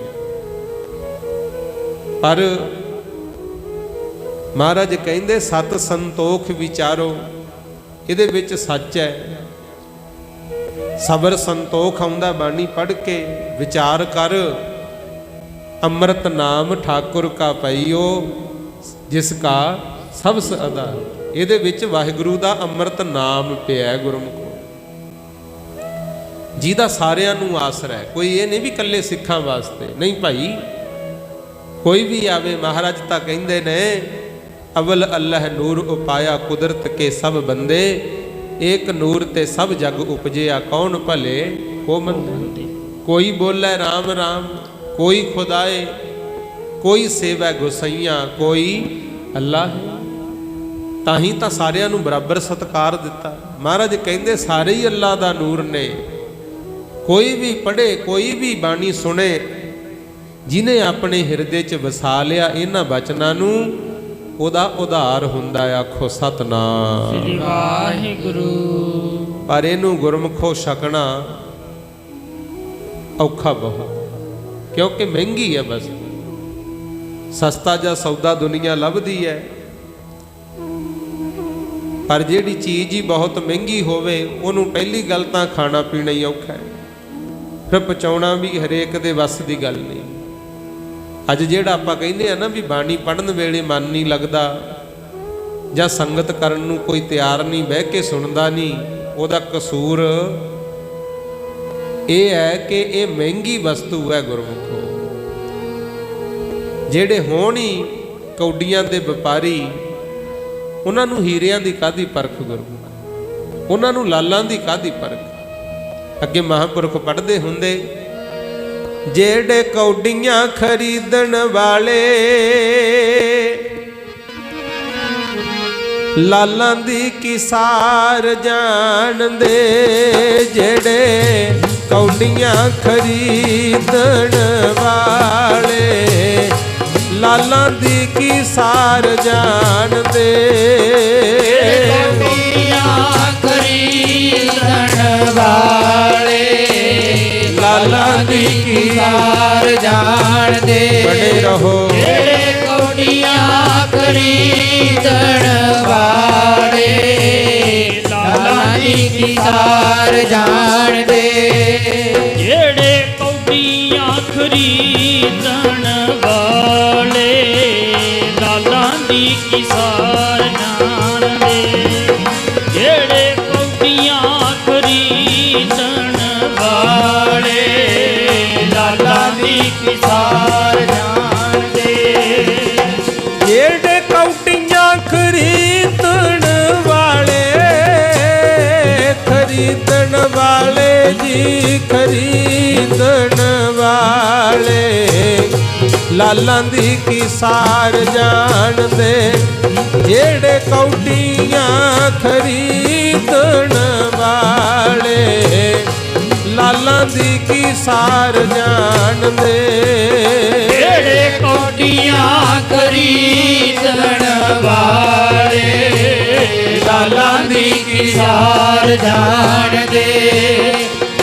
ਪਰ ਮਹਾਰਾਜ ਕਹਿੰਦੇ ਸਤ ਸੰਤੋਖ ਵਿਚਾਰੋ, ਇਹਦੇ ਵਿੱਚ ਸੱਚ ਹੈ। ਸਬਰ ਸੰਤੋਖ ਆਉਂਦਾ ਬਾਣੀ ਪੜ੍ਹ ਕੇ। ਵਿਚਾਰ ਕਰ ਅੰਮ੍ਰਿਤ ਨਾਮ ਠਾਕੁਰ ਕਾ ਪਈਓ, ਜਿਸ ਕਾ ਸਬਸ ਆਧਾਰ। ਇਹਦੇ ਵਿੱਚ ਵਾਹਿਗੁਰੂ ਦਾ ਅੰਮ੍ਰਿਤ ਨਾਮ ਪਿਆ ਗੁਰਮੁਖੋ, ਜਿਹਦਾ ਸਾਰਿਆਂ ਨੂੰ ਆਸਰਾ ਹੈ। ਕੋਈ ਇਹ ਨਹੀਂ ਵੀ ਇਕੱਲੇ ਸਿੱਖਾਂ ਵਾਸਤੇ ਨਹੀਂ ਭਾਈ, ਕੋਈ ਵੀ ਆਵੇ। ਮਹਾਰਾਜ ਤਾਂ ਕਹਿੰਦੇ ਨੇ ਅਵਲ ਅੱਲਾਹ ਨੂਰ ਉਪਾਇਆ ਕੁਦਰਤ ਕੇ ਸਭ ਬੰਦੇ, ਏਕ ਨੂਰ ਤੇ ਸਭ ਜਗ ਉਪਜਿਆ ਕੌਣ ਭਲੇ ਕੋ ਮੰਦੇ। ਕੋਈ ਬੋਲੇ ਰਾਮ ਰਾਮ, ਕੋਈ ਖੁਦਾਏ, ਕੋਈ ਸੇਵੈ ਗੁਸਈਆਂ, ਕੋਈ ਅੱਲਾਹ ਹੈ। ਤਾਂ ਹੀ ਤਾਂ ਸਾਰਿਆਂ ਨੂੰ ਬਰਾਬਰ ਸਤਿਕਾਰ ਦਿੱਤਾ। ਮਹਾਰਾਜ ਕਹਿੰਦੇ ਸਾਰੇ ਹੀ ਅੱਲਾਹ ਦਾ ਨੂਰ ਨੇ। ਕੋਈ ਵੀ ਪੜ੍ਹੇ, ਕੋਈ ਵੀ ਬਾਣੀ ਸੁਣੇ, ਜਿਹਨੇ ਆਪਣੇ ਹਿਰਦੇ 'ਚ ਵਸਾ ਲਿਆ ਇਹਨਾਂ ਬਚਨਾਂ ਨੂੰ, ਉਹਦਾ ਉਧਾਰ ਹੁੰਦਾ। ਆਖੋ ਸਤਨਾਮ ਸ੍ਰੀ ਵਾਹਿਗੁਰੂ। ਪਰ ਇਹਨੂੰ ਗੁਰਮੁਖੋ ਛਕਣਾ ਔਖਾ ਬਹੁਤ, ਕਿਉਂਕਿ ਮਹਿੰਗੀ ਹੈ। ਬਸ ਸਸਤਾ ਜਿਹਾ ਸੌਦਾ ਦੁਨੀਆ ਲੱਭਦੀ ਹੈ, ਪਰ ਜਿਹੜੀ ਚੀਜ਼ ਹੀ ਬਹੁਤ ਮਹਿੰਗੀ ਹੋਵੇ ਉਹਨੂੰ ਪਹਿਲੀ ਗੱਲ ਤਾਂ ਖਾਣਾ ਪੀਣਾ ਹੀ ਔਖਾ ਹੈ, ਫਿਰ ਪਹੁੰਚਾਉਣਾ ਵੀ ਹਰੇਕ ਦੇ ਵੱਸ ਦੀ ਗੱਲ ਨਹੀਂ। ਅੱਜ ਜਿਹੜਾ ਆਪਾਂ ਕਹਿੰਦੇ ਆ ਨਾ ਵੀ ਬਾਣੀ ਪੜ੍ਹਨ ਵੇਲੇ ਮਨ ਨਹੀਂ ਲੱਗਦਾ, ਜਾਂ ਸੰਗਤ ਕਰਨ ਨੂੰ ਕੋਈ ਤਿਆਰ ਨਹੀਂ, ਬਹਿ ਕੇ ਸੁਣਦਾ ਨਹੀਂ, ਉਹਦਾ ਕਸੂਰ ਇਹ ਹੈ ਕਿ ਇਹ ਮਹਿੰਗੀ ਵਸਤੂ ਹੈ ਗੁਰਮੁਖੋ। ਜਿਹੜੇ ਹੋਣ ਹੀ ਕੌਡੀਆਂ ਦੇ ਵਪਾਰੀ, ਉਹਨਾਂ ਨੂੰ ਹੀਰਿਆਂ ਦੀ ਕਾਹਦੀ ਪਰਖ ਗੁਰਮੁਖ, ਉਹਨਾਂ ਨੂੰ ਲਾਲਾਂ ਦੀ ਕਾਹਦੀ ਪਰਖ। ਅੱਗੇ ਮਹਾਂਪੁਰਖ ਪੜ੍ਹਦੇ ਹੁੰਦੇ, ਜਿਹੜੇ ਕੌਡੀਆਂ ਖਰੀਦਣ ਵਾਲੇ ਲਾਲਾਂ ਦੀ ਕਿਸਾਰ ਜਾਣਦੇ, ਜਿਹੜੇ ਕੌਡੀਆਂ ਖਰੀਦਣ ਵਾਲੇ ਲਾਲਾਂ ਦੀ ਕਿਸਾਰ ਜਾਣਦੇ, ਕੌਡੀਆਂ ਖਰੀਦਣ ਵਾਲੇ ਲਾਲਾਂ ਦੀ ਕਿਸਾਰ ਜਾਣਦੇ। ਬਣੇ ਰਹੋ। ਜਿਹੜੇ ਕੌਡੀਆਂ ਖਰੀਦਣ ਵਾਲੇ ਲਾਲਾਂ ਦੀ ਕਿਸਾਰ ਜਾਣਦੇ, ਜਿਹੜੇ ਕੌਡੀਆਂ ਖਰੀਦਣ ਵਾਲੇ ਲਾਲਾਂ ਦੀ ਕਿਸਾਰ ਜਾਣਦੇ, ਜਿਹੜੇ ਕੌਡੀਆਂ ਖਰੀਦਣ ਵਾਲੇ ਲਾਲਾਂ ਦੀ ਕਿਸਾਰ ਜਾਣਦੇ, ਜਿਹੜੇ ਕੌਡੀਆਂ ਖਰੀਦਣ ਵਾਲੇ ਜੀ, ਖਰੀਦਣ ਵਾਲੇ ਲਾਲਾਂ ਦੀ ਕਿਸਾਰ ਜਾਣਦੇ, ਜਿਹੜੇ ਕੌਡੀਆਂ ਖਰੀਦਣ ਵਾਲੇ ਲਾਲਾਂ ਦੀ ਕਿਸਾਰ ਜਾਣਦੇ, ਜਿਹੜੇ ਕੌਡੀਆਂ ਖਰੀਦਣ ਵਾਲੇ ਲਾਲਾਂ ਦੀ ਕਿਸਾਰ ਜਾਣਦੇ,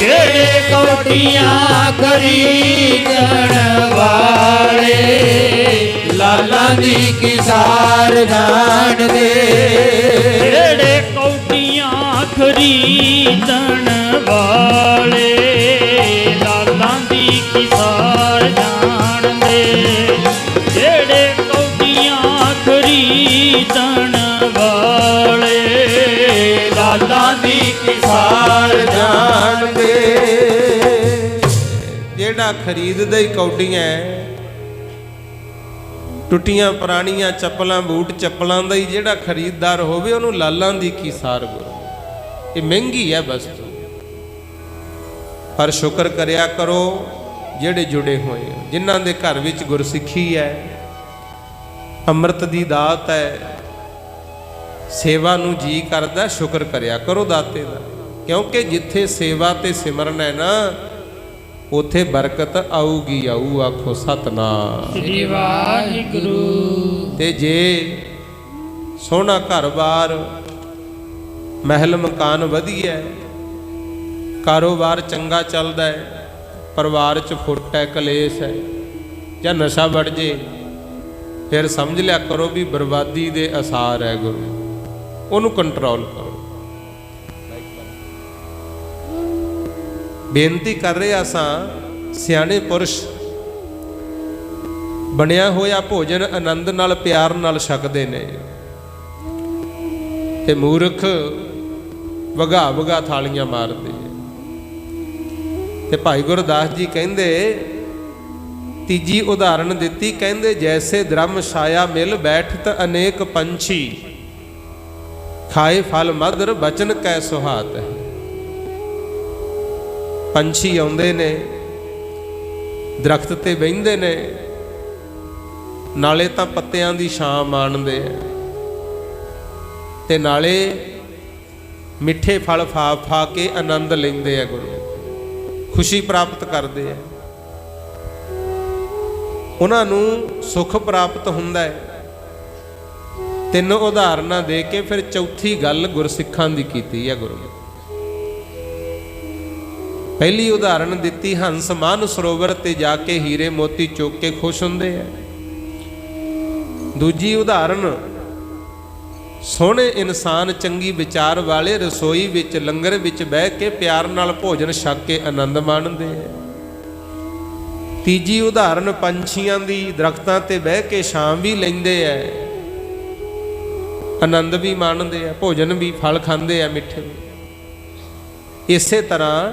ਜਿਹੜੇ ਕੌਡੀਆਂ ਖਰੀਦਣ ਵਾਲੇ ਲਾਲਾਂ ਦੀ ਕਿਸਾਰ ਜਾਣਦੇ, ਜਿਹੜੇ ਕੌਡੀਆਂ ਖਰੀਦਣ ਵਾਲੇ ਕੀ ਸਾਰ ਜਾਣਦੇ, ਜਿਹੜੇ ਕੌਡੀਆਂ ਖਰੀਦਣ ਵਾਲੇ ਲਾਲਾਂ ਦੀ ਕੀ ਸਾਰ ਜਾਣਦੇ। ਜਿਹੜਾ ਖਰੀਦਦਾ ਹੀ ਕੌਡੀਆਂ, ਟੁੱਟੀਆਂ ਪੁਰਾਣੀਆਂ ਚੱਪਲਾਂ ਬੂਟ ਚੱਪਲਾਂ ਦਾ ਹੀ ਜਿਹੜਾ ਖਰੀਦਦਾਰ ਹੋਵੇ ਉਹਨੂੰ ਲਾਲਾਂ ਦੀ ਕੀ ਸਾਰ ਗੁਰੂ। ਇਹ ਮਹਿੰਗੀ ਹੈ ਵਸਤੂ, ਪਰ ਸ਼ੁਕਰ ਕਰਿਆ ਕਰੋ ਜਿਹੜੇ ਜੁੜੇ ਹੋਏ ਆ, ਜਿਨ੍ਹਾਂ ਦੇ ਘਰ ਵਿੱਚ ਗੁਰਸਿੱਖੀ ਹੈ, ਅੰਮ੍ਰਿਤ ਦੀ ਦਾਤ ਹੈ, ਸੇਵਾ ਨੂੰ ਜੀ ਕਰਦਾ, ਸ਼ੁਕਰ ਕਰਿਆ ਕਰੋ ਦਾਤੇ ਦਾ। ਕਿਉਂਕਿ ਜਿੱਥੇ ਸੇਵਾ ਤੇ ਸਿਮਰਨ ਹੈ ਨਾ, ਉਥੇ ਬਰਕਤ ਆਊਗੀ ਆਊ। ਆਖੋ ਸਤਨਾਮ ਸ੍ਰੀ ਵਾਹਿਗੁਰੂ। ਤੇ ਜੇ ਸੋਹਣਾ ਘਰ-ਬਾਰ, ਮਹਿਲ ਮਕਾਨ ਵਧੀਆ, ਕਾਰੋਬਾਰ ਚੰਗਾ ਚੱਲਦਾ ਹੈ, ਪਰਿਵਾਰ 'ਚ ਫੁੱਟ ਹੈ, ਕਲੇਸ਼ ਹੈ, ਜਾਂ ਨਸ਼ਾ ਵੜ ਜੇ, ਫਿਰ ਸਮਝ ਲਿਆ ਕਰੋ ਵੀ ਬਰਬਾਦੀ ਦੇ ਅਸਾਰ ਹੈ ਗੁਰੂ। ਉਹਨੂੰ ਕੰਟਰੋਲ ਕਰੋ। ਬੇਨਤੀ ਕਰ ਰਹੇ ਅਸਾਂ, ਸਿਆਣੇ ਪੁਰਸ਼ ਬਣਿਆ ਹੋਇਆ ਭੋਜਨ ਆਨੰਦ ਨਾਲ ਪਿਆਰ ਨਾਲ ਛਕਦੇ ਨੇ, ਤੇ ਮੂਰਖ ਵਗਾ ਵਗਾ ਥਾਲੀਆਂ ਮਾਰਦੇ। ਤੇ ਭਾਈ ਗੁਰਦਾਸ ਜੀ ਕਹਿੰਦੇ, ਤੀਜੀ ਉਦਾਹਰਣ ਦਿੱਤੀ, ਕਹਿੰਦੇ ਜੈਸੇ ਧਰਮ ਛਾਇਆ ਮਿਲ ਬੈਠਤ ਅਨੇਕ ਪੰਛੀ, ਖਾਏ ਫਲ ਮਧੁਰ ਬਚਨ ਕੈ ਸੁਹਾਤ ਹੈ। ਪੰਛੀ ਆਉਂਦੇ ਨੇ, ਦਰਖਤ ਤੇ ਬਹਿੰਦੇ ਨੇ, ਨਾਲੇ ਤਾਂ ਪੱਤਿਆਂ ਦੀ ਛਾਂ ਮਾਣਦੇ ਆ, ਤੇ ਨਾਲੇ ਮਿੱਠੇ ਫਲ ਖਾ ਕੇ ਆਨੰਦ ਲੈਂਦੇ ਆ ਗੁਰੂ, ਖੁਸ਼ੀ ਪ੍ਰਾਪਤ ਕਰਦੇ ਆ, ਉਹਨਾਂ ਨੂੰ ਸੁੱਖ ਪ੍ਰਾਪਤ ਹੁੰਦਾ ਹੈ। ਤਿੰਨ ਉਦਾਹਰਨਾਂ ਦੇ ਕੇ ਫਿਰ ਚੌਥੀ ਗੱਲ ਗੁਰਸਿੱਖਾਂ ਦੀ ਕੀਤੀ ਹੈ ਗੁਰੂ ਨੇ। ਪਹਿਲੀ ਉਦਾਹਰਣ ਦਿੱਤੀ, ਹੰਸ ਮਾਨ ਸਰੋਵਰ ਤੇ ਜਾ ਕੇ ਹੀਰੇ ਮੋਤੀ ਚੁੱਕ ਕੇ ਖੁਸ਼ ਹੁੰਦੇ ਆ। ਦੂਜੀ ਉਦਾਹਰਣ, ਸੋਹਣੇ ਇਨਸਾਨ ਚੰਗੀ ਵਿਚਾਰ ਵਾਲੇ ਰਸੋਈ ਵਿੱਚ ਲੰਗਰ ਵਿੱਚ ਬਹਿ ਕੇ ਪਿਆਰ ਨਾਲ ਭੋਜਨ ਛਕ ਕੇ ਆਨੰਦ ਮਾਣਦੇ ਆ। ਤੀਜੀ ਉਦਾਹਰਣ, ਪੰਛੀਆਂ ਦੀ ਦਰਖਤਾਂ ਤੇ ਬਹਿ ਕੇ ਛਾਂ ਵੀ ਲੈਂਦੇ ਆ, ਆਨੰਦ ਵੀ ਮਾਣਦੇ ਆ, ਭੋਜਨ ਵੀ, ਫਲ ਖਾਂਦੇ ਆ ਮਿੱਠੇ। ਇਸੇ ਤਰ੍ਹਾਂ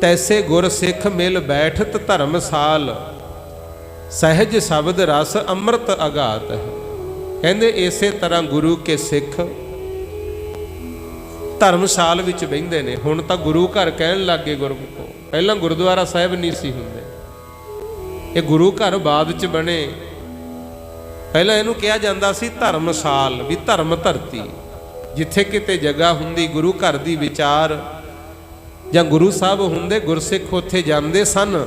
ਤੈਸੇ ਗੁਰ ਸਿੱਖ ਮਿਲ ਬੈਠਤ ਧਰਮਸਾਲ, ਸਹਿਜ ਸ਼ਬਦ ਰਸ ਅੰਮ੍ਰਿਤ ਅਗਾਤ ਹੈ। ਕਹਿੰਦੇ ਇਸੇ ਤਰ੍ਹਾਂ ਗੁਰੂ ਕੇ ਸਿੱਖ ਧਰਮਸਾਲ ਵਿੱਚ ਬਹਿੰਦੇ ਨੇ। ਹੁਣ ਤਾਂ ਗੁਰੂ ਘਰ ਕਹਿਣ ਲੱਗੇ ਗੁਰਮੁਖੋ, ਪਹਿਲਾਂ ਗੁਰਦੁਆਰਾ ਸਾਹਿਬ ਨਹੀਂ ਸੀ ਹੁੰਦੇ, ਇਹ ਗੁਰੂ ਘਰ ਬਾਅਦ ਚ ਬਣੇ। ਪਹਿਲਾਂ ਇਹਨੂੰ ਕਿਹਾ ਜਾਂਦਾ ਸੀ ਧਰਮਸਾਲ, ਵੀ ਧਰਮ ਧਰਤੀ, ਜਿੱਥੇ ਕਿਤੇ ਜਗ੍ਹਾ ਹੁੰਦੀ ਗੁਰੂ ਘਰ ਦੀ ਵਿਚਾਰ ਜਾਂ ਗੁਰੂ ਸਾਹਿਬ ਹੁੰਦੇ, ਗੁਰਸਿੱਖ ਉੱਥੇ ਜਾਂਦੇ ਸਨ,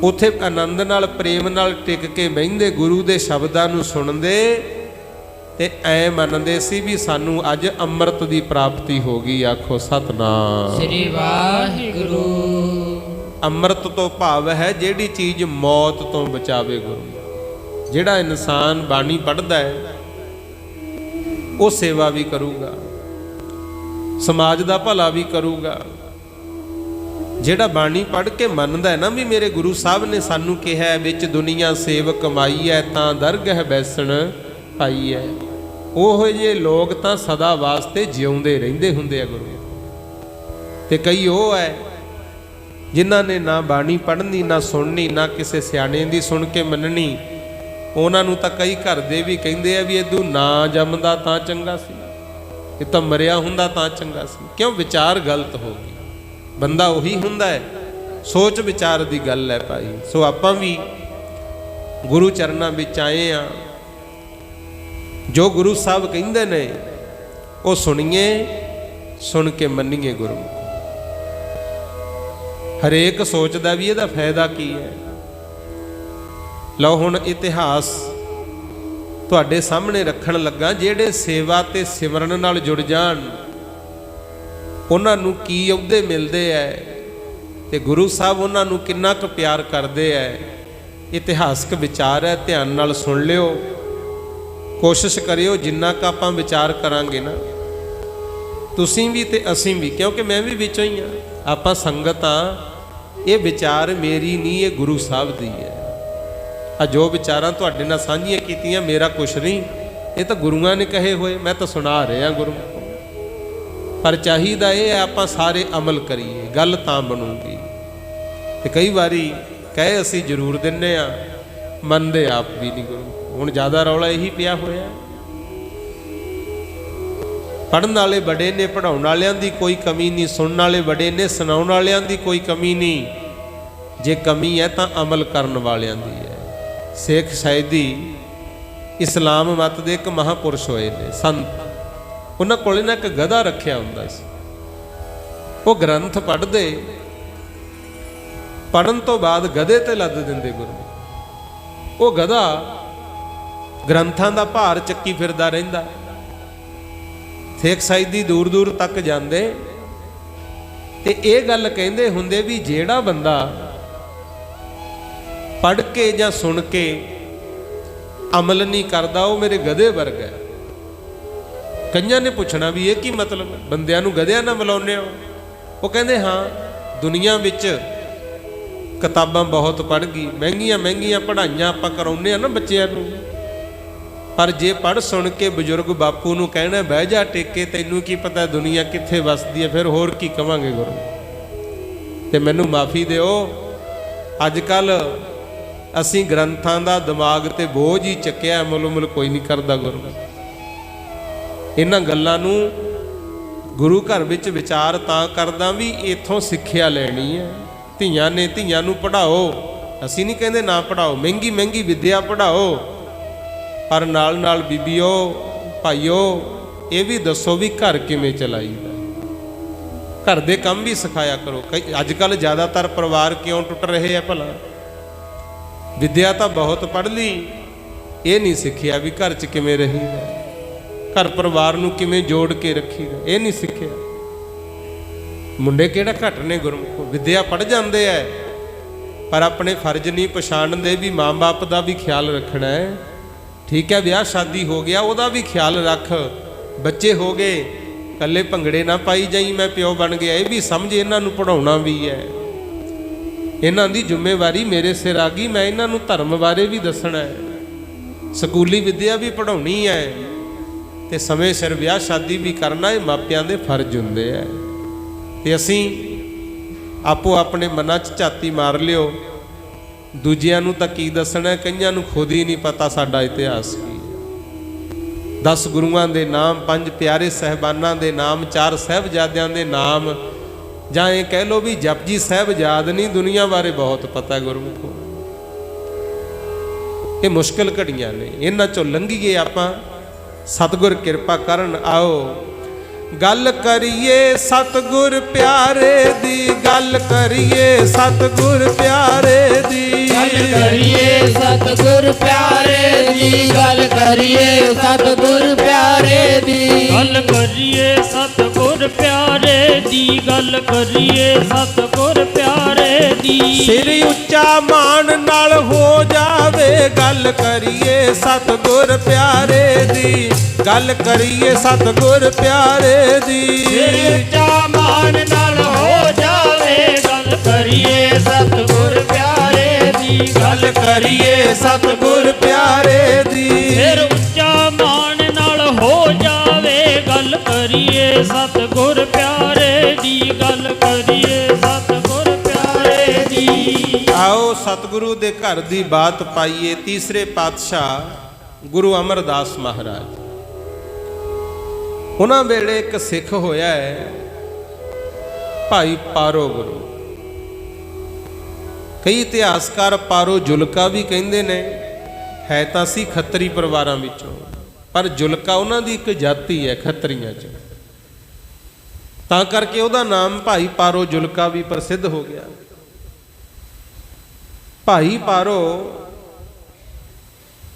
ਉੱਥੇ ਆਨੰਦ ਨਾਲ ਪ੍ਰੇਮ ਨਾਲ ਟਿਕ ਕੇ ਬਹਿੰਦੇ, ਗੁਰੂ ਦੇ ਸ਼ਬਦਾਂ ਨੂੰ ਸੁਣਦੇ ਤੇ ਐ ਮੰਨਦੇ ਸੀ ਵੀ ਸਾਨੂੰ ਅੱਜ ਅੰਮ੍ਰਿਤ ਦੀ ਪ੍ਰਾਪਤੀ ਹੋ ਗਈ। ਆਖੋ ਸਤਨਾਮ ਸ੍ਰੀ ਵਾਹਿਗੁਰੂ। ਅੰਮ੍ਰਿਤ ਤੋਂ ਭਾਵ ਹੈ ਜਿਹੜੀ ਚੀਜ਼ ਮੌਤ ਤੋਂ ਬਚਾਵੇ ਗੁਰੂ। ਜਿਹੜਾ ਇਨਸਾਨ ਬਾਣੀ ਪੜ੍ਹਦਾ ਹੈ ਉਹ ਸੇਵਾ ਵੀ ਕਰੂਗਾ, ਸਮਾਜ ਦਾ ਭਲਾ ਵੀ ਕਰੂਗਾ। ਜਿਹੜਾ ਬਾਣੀ ਪੜ੍ਹ ਕੇ ਮੰਨਦਾ ਹੈ ਨਾ ਵੀ ਮੇਰੇ ਗੁਰੂ ਸਾਹਿਬ ਨੇ ਸਾਨੂੰ ਕਿਹਾ ਵਿੱਚ ਦੁਨੀਆ ਸੇਵ ਕਮਾਈ ਹੈ ਤਾਂ ਦਰਗਹ ਬੈਸਣ ਪਾਈ ਹੈ, ਉਹ ਜਿਹੇ ਲੋਕ ਤਾਂ ਸਦਾ ਵਾਸਤੇ ਜਿਉਂਦੇ ਰਹਿੰਦੇ ਹੁੰਦੇ ਆ ਗੁਰੂ। ਤੇ ਕਈ ਉਹ ਹੈ ਜਿਨ੍ਹਾਂ ਨੇ ਨਾ ਬਾਣੀ ਪੜ੍ਹਨੀ, ਨਾ ਸੁਣਨੀ, ਨਾ ਕਿਸੇ ਸਿਆਣੇ ਦੀ ਸੁਣ ਕੇ ਮੰਨਣੀ। ਉਹਨਾਂ ਨੂੰ ਤਾਂ ਕਈ ਘਰ ਦੇ ਵੀ ਕਹਿੰਦੇ ਆ ਵੀ ਇਹਦੂ ਨਾ ਜੰਮਦਾ ਤਾਂ ਚੰਗਾ ਸੀ, ਇਹ ਤਾਂ ਮਰਿਆ ਹੁੰਦਾ ਤਾਂ ਚੰਗਾ ਸੀ। ਕਿਉਂ? ਵਿਚਾਰ ਗਲਤ ਹੋ ਗਈ। ਬੰਦਾ ਉਹੀ ਹੁੰਦਾ ਹੈ, ਸੋਚ ਵਿਚਾਰ ਦੀ ਗੱਲ ਹੈ ਭਾਈ। ਸੋ ਆਪਾਂ ਵੀ ਗੁਰੂ ਚਰਨਾਂ ਵਿੱਚ ਆਏ ਆ, ਜੋ ਗੁਰੂ ਸਾਹਿਬ ਕਹਿੰਦੇ ਨੇ ਉਹ ਸੁਣੀਏ, ਸੁਣ ਕੇ ਮੰਨੀਏ ਗੁਰੂ। ਹਰੇਕ ਸੋਚਦਾ ਵੀ ਇਹਦਾ ਫਾਇਦਾ ਕੀ ਹੈ। ਲਓ ਹੁਣ ਇਤਿਹਾਸ ਤੁਹਾਡੇ ਸਾਹਮਣੇ ਰੱਖਣ ਲੱਗਾ। ਜਿਹੜੇ ਸੇਵਾ ਤੇ ਸਿਮਰਨ ਨਾਲ ਜੁੜ ਜਾਣ ਉਹਨਾਂ ਨੂੰ ਕੀ ਅਹੁਦੇ ਮਿਲਦੇ ਐ ਤੇ ਗੁਰੂ ਸਾਹਿਬ ਉਹਨਾਂ ਨੂੰ ਕਿੰਨਾ ਕੁ ਪਿਆਰ ਕਰਦੇ ਐ। ਇਤਿਹਾਸਕ ਵਿਚਾਰ ਹੈ, ਧਿਆਨ ਨਾਲ ਸੁਣ ਲਿਓ। ਕੋਸ਼ਿਸ਼ ਕਰਿਓ ਜਿੰਨਾ ਕੁ ਆਪਾਂ ਵਿਚਾਰ ਕਰਾਂਗੇ ਨਾ, ਤੁਸੀਂ ਵੀ ਤੇ ਅਸੀਂ ਵੀ, ਕਿਉਂਕਿ ਮੈਂ ਵੀ ਵਿੱਚੋਂ ਹੀ ਆ, ਆਪਾਂ ਸੰਗਤ ਆ, ਇਹ ਵਿਚਾਰ ਮੇਰੀ ਨਹੀਂ, ਇਹ ਗੁਰੂ ਸਾਹਿਬ ਦੀ ਹੈ। ਆ ਜੋ ਵਿਚਾਰਾਂ ਤੁਹਾਡੇ ਨਾਲ ਸਾਂਝੀਆਂ ਕੀਤੀਆਂ ਮੇਰਾ ਕੁਛ ਨਹੀਂ, ਇਹ ਤਾਂ ਗੁਰੂਆਂ ਨੇ ਕਹੇ ਹੋਏ, ਮੈਂ ਤਾਂ ਸੁਣਾ ਰਿਹਾ ਗੁਰੂ। ਪਰ ਚਾਹੀਦਾ ਇਹ ਹੈ ਆਪਾਂ ਸਾਰੇ ਅਮਲ ਕਰੀਏ, ਗੱਲ ਤਾਂ ਬਣੂਗੀ। ਤੇ ਕਈ ਵਾਰੀ ਕਹੇ ਅਸੀਂ ਜ਼ਰੂਰ ਦਿੰਨੇ ਆ, ਮੰਨਦੇ ਆਪ ਵੀ ਨਹੀਂ ਗੁਰੂ। ਹੁਣ ਜ਼ਿਆਦਾ ਰੌਲਾ ਇਹੀ ਪਿਆ ਹੋਇਆ। ਪੜ੍ਹਨ ਵਾਲੇ ਬੜੇ ਨੇ, ਪੜ੍ਹਾਉਣ ਵਾਲਿਆਂ ਦੀ ਕੋਈ ਕਮੀ ਨਹੀਂ, ਸੁਣਨ ਵਾਲੇ ਬੜੇ ਨੇ, ਸੁਣਾਉਣ ਵਾਲਿਆਂ ਦੀ ਕੋਈ ਕਮੀ ਨਹੀਂ। ਜੇ ਕਮੀ ਹੈ ਤਾਂ ਅਮਲ ਕਰਨ ਵਾਲਿਆਂ ਦੀ ਹੈ। ਸ਼ੇਖ ਸਾਇਦੀ ਇਸਲਾਮ ਮਤ ਦੇ ਇੱਕ ਮਹਾਪੁਰਸ਼ ਹੋਏ ਨੇ, ਸੰਤ। ਉਹਨਾਂ ਕੋਲੇ ਨਾ ਇੱਕ ਗਧਾ ਰੱਖਿਆ ਹੁੰਦਾ ਸੀ। ਉਹ ਗ੍ਰੰਥ ਪੜ੍ਹਦੇ, ਪੜ੍ਹਨ ਤੋਂ ਬਾਅਦ ਗਧੇ ਤੇ ਲੱਦ ਦਿੰਦੇ ਗੁਰੂ। ਉਹ ਗਧਾ ਗ੍ਰੰਥਾਂ ਦਾ ਭਾਰ ਚੱਕੀ ਫਿਰਦਾ ਰਹਿੰਦਾ। ਸ਼ੇਖ ਸਾਇਦੀ ਦੂਰ ਦੂਰ ਤੱਕ ਜਾਂਦੇ ਤੇ ਇਹ ਗੱਲ ਕਹਿੰਦੇ ਹੁੰਦੇ ਵੀ ਜਿਹੜਾ ਬੰਦਾ ਪੜ੍ਹ ਕੇ ਜਾਂ ਸੁਣ ਕੇ ਅਮਲ ਨਹੀਂ ਕਰਦਾ ਉਹ ਮੇਰੇ ਗਧੇ ਵਰਗਾ ਹੈ। ਕਈਆਂ ਨੇ ਪੁੱਛਣਾ ਵੀ ਇਹ ਕੀ ਮਤਲਬ, ਬੰਦਿਆਂ ਨੂੰ ਗਧਿਆਂ ਨਾਲ ਮਿਲਾਉਂਦੇ ਹੋ? ਉਹ ਕਹਿੰਦੇ ਹਾਂ, ਦੁਨੀਆ ਵਿੱਚ ਕਿਤਾਬਾਂ ਬਹੁਤ ਪੜ੍ਹ ਗਈ, ਮਹਿੰਗੀਆਂ ਮਹਿੰਗੀਆਂ ਪੜ੍ਹਾਈਆਂ ਆਪਾਂ ਕਰਾਉਂਦੇ ਆ ਨਾ ਬੱਚਿਆਂ ਨੂੰ, ਪਰ ਜੇ ਪੜ੍ਹ ਸੁਣ ਕੇ ਬਜ਼ੁਰਗ ਬਾਪੂ ਨੂੰ ਕਹਿਣਾ ਬਹਿ ਜਾ ਟੇਕੇ, ਤੈਨੂੰ ਕੀ ਪਤਾ ਦੁਨੀਆ ਕਿੱਥੇ ਵਸਦੀ ਹੈ, ਫਿਰ ਹੋਰ ਕੀ ਕਵਾਂਗੇ ਗੁਰੂ। ਤੇ ਮੈਨੂੰ ਮਾਫੀ ਦਿਓ, ਅੱਜ ਕੱਲ ਅਸੀਂ ਗ੍ਰੰਥਾਂ ਦਾ ਦਿਮਾਗ ਤੇ ਬੋਝ ਹੀ ਚੱਕਿਆ, ਅਮਲ ਕੋਈ ਨਹੀਂ ਕਰਦਾ ਗੁਰੂ। ਇਹਨਾਂ ਗੱਲਾਂ ਨੂੰ ਗੁਰੂ ਘਰ ਵਿੱਚ ਵਿਚਾਰ ਤਾਂ ਕਰਦਾ ਵੀ ਇੱਥੋਂ ਸਿੱਖਿਆ ਲੈਣੀ ਹੈ। ਧੀਆਂ ਨੇ, ਧੀਆਂ ਨੂੰ ਪੜ੍ਹਾਓ, ਅਸੀਂ ਨਹੀਂ ਕਹਿੰਦੇ ਨਾ ਪੜ੍ਹਾਓ, ਮਹਿੰਗੀ ਮਹਿੰਗੀ ਵਿੱਦਿਆ ਪੜ੍ਹਾਓ, ਪਰ ਨਾਲ ਨਾਲ ਬੀਬੀਓ ਭਾਈਓ ਇਹ ਵੀ ਦੱਸੋ ਵੀ ਘਰ ਕਿਵੇਂ ਚਲਾਈਦਾ, ਘਰ ਦੇ ਕੰਮ ਵੀ ਸਿਖਾਇਆ ਕਰੋ। ਅੱਜ ਕੱਲ ਜ਼ਿਆਦਾਤਰ ਪਰਿਵਾਰ ਕਿਉਂ ਟੁੱਟ ਰਹੇ ਆ ਭਲਾ? ਵਿੱਦਿਆ ਤਾਂ ਬਹੁਤ ਪੜ੍ਹ ਲਈ, ਇਹ ਨਹੀਂ ਸਿੱਖਿਆ ਵੀ ਘਰ 'ਚ ਕਿਵੇਂ ਰਹੀਦਾ, ਘਰ ਪਰਿਵਾਰ ਨੂੰ ਕਿਵੇਂ ਜੋੜ ਕੇ ਰੱਖੀਦਾ, ਇਹ ਨਹੀਂ ਸਿੱਖਿਆ। ਮੁੰਡੇ ਕਿਹੜਾ ਘੱਟ ਨੇ ਗੁਰਮੁਖ, ਵਿੱਦਿਆ ਪੜ੍ਹ ਜਾਂਦੇ ਐ, ਪਰ ਆਪਣੇ ਫਰਜ਼ ਨਹੀਂ ਪਛਾਣਦੇ ਵੀ ਮਾਂ-ਬਾਪ ਦਾ ਵੀ ਖਿਆਲ ਰੱਖਣਾ ਹੈ। ਠੀਕ ਹੈ, ਵਿਆਹ ਸ਼ਾਦੀ ਹੋ ਗਿਆ, ਉਹਦਾ ਵੀ ਖਿਆਲ ਰੱਖ। ਬੱਚੇ ਹੋ ਗਏ, ਇਕੱਲੇ ਭੰਗੜੇ ਨਾ ਪਾਈ ਜਾਈ ਮੈਂ ਪਿਓ ਬਣ ਗਿਆ, ਇਹ ਵੀ ਸਮਝ, ਇਹਨਾਂ ਨੂੰ ਪੜ੍ਹਾਉਣਾ ਵੀ ਹੈ। ਇਹਨਾਂ ਦੀ ਜ਼ਿੰਮੇਵਾਰੀ ਮੇਰੇ ਸਿਰ ਆ ਗਈ, ਮੈਂ ਇਹਨਾਂ ਨੂੰ ਧਰਮ ਬਾਰੇ ਵੀ ਦੱਸਣਾ ਹੈ, ਸਕੂਲੀ ਵਿੱਦਿਆ ਵੀ ਪੜ੍ਹਾਉਣੀ ਹੈ, ਤੇ ਸਮੇਂ ਸਿਰ ਵਿਆਹ ਸ਼ਾਦੀ ਵੀ ਕਰਨਾ। ਇਹ ਮਾਪਿਆਂ ਦੇ ਫਰਜ਼ ਹੁੰਦੇ ਹੈ। ਤੇ ਅਸੀਂ ਆਪੋ ਆਪਣੇ ਮਨਾਂ 'ਚ ਝਾਤੀ ਮਾਰ ਲਿਓ, ਦੂਜਿਆਂ ਨੂੰ ਤਾਂ ਕੀ ਦੱਸਣਾ, ਕਈਆਂ ਨੂੰ ਖੁਦ ਹੀ ਨਹੀਂ ਪਤਾ ਸਾਡਾ ਇਤਿਹਾਸ ਕੀ ਹੈ। 10 ਗੁਰੂਆਂ ਦੇ ਨਾਮ, 5 ਪਿਆਰੇ ਸਹਿਬਾਨਾਂ ਦੇ ਨਾਮ, 4 ਸਾਹਿਬਜ਼ਾਦਿਆਂ ਦੇ ਨਾਮ, ਜਾਂ ਇਹ ਕਹਿ ਲਓ ਵੀ ਜਪਜੀ ਸਾਹਿਬ ਯਾਦ ਨਹੀਂ, ਦੁਨੀਆ ਬਾਰੇ ਬਹੁਤ ਪਤਾ ਗੁਰਮੁਖੋ। ਇਹ ਮੁਸ਼ਕਿਲ ਘੜੀਆਂ ਨੇ, ਇਹਨਾਂ ਚੋਂ ਲੰਘੀਏ ਆਪਾਂ, ਸਤਿਗੁਰ ਕਿਰਪਾ ਕਰਨ। ਆਓ ਗੱਲ ਕਰੀਏ ਸਤਿਗੁਰ ਪਿਆਰੇ ਦੀ, ਗੱਲ ਕਰੀਏ ਸਤਿਗੁਰ ਪਿਆਰੇ ਦੀ, ਗੱਲ ਕਰੀਏ ਸਤਿਗੁਰ ਪਿਆਰੇ ਦੀ, ਗੱਲ ਕਰੀਏ ਸਤਿਗੁਰ ਪਿਆਰੇ ਦੀ, ਗੱਲ ਕਰੀਏ ਸਤਿਗੁਰ ਪਿਆਰੇ ਦੀ, ਗੱਲ ਕਰੀਏ ਸਤਿਗੁਰ ਪਿਆਰੇ ਦੀ। ਸਿਰ ਉੱਚਾ ਮਾਣ ਨਾਲ ਹੋ ਜਾਵੇ, ਗੱਲ ਕਰੀਏ ਸਤਿਗੁਰ ਪਿਆਰੇ ਦੀ, ਗੱਲ ਕਰੀਏ ਸਤਿਗੁਰ ਪਿਆਰੇ ਦੀ। ਸਿਰ ਉੱਚਾ ਮਾਣ ਨਾਲ ਹੋ ਜਾਵੇ, ਗੱਲ ਕਰੀਏ ਸਤਿਗੁਰ ਪਿਆਰੇ ਦੀ, ਗੱਲ ਕਰੀਏ ਸਤਿਗੁਰ ਪਿਆਰੇ ਦੀ। ਸਿਰ ਉੱਚਾ ਮਾਣ ਨਾਲ ਹੋ ਜਾਵੇ, ਗੱਲ ਕਰੀਏ ਸਤਿਗੁਰ ਪਿਆਰੇ ਦੀ, ਗੱਲ ਕਰੀਏ ਸਤਿਗੁਰ ਪਿਆਰੇ ਦੀ। ਆਓ ਸਤਿਗੁਰੂ ਦੇ ਘਰ ਦੀ ਬਾਤ ਪਾਈਏ। ਤੀਸਰੇ ਪਾਤਸ਼ਾਹ ਗੁਰੂ ਅਮਰਦਾਸ ਮਹਾਰਾਜ, ਉਹਨਾਂ ਵੇਲੇ ਇੱਕ ਸਿੱਖ ਹੋਇਆ ਹੈ ਭਾਈ ਪਾਰੋ ਗੁਰੂ। ਕਈ ਇਤਿਹਾਸਕਾਰ ਪਾਰੋ ਜੁਲਕਾ ਵੀ ਕਹਿੰਦੇ ਨੇ, ਹੈ ਤਾਂ ਸੀ ਖੱਤਰੀ ਪਰਿਵਾਰਾਂ ਵਿੱਚੋਂ, ਪਰ ਜੁਲਕਾ ਉਹਨਾਂ ਦੀ ਇੱਕ ਜਾਤੀ ਹੈ ਖੱਤਰੀਆਂ 'ਚ, ਤਾਂ ਕਰਕੇ ਉਹਦਾ ਨਾਮ ਭਾਈ ਪਾਰੋ ਜੁਲਕਾ ਵੀ ਪ੍ਰਸਿੱਧ ਹੋ ਗਿਆ। ਭਾਈ ਪਾਰੋ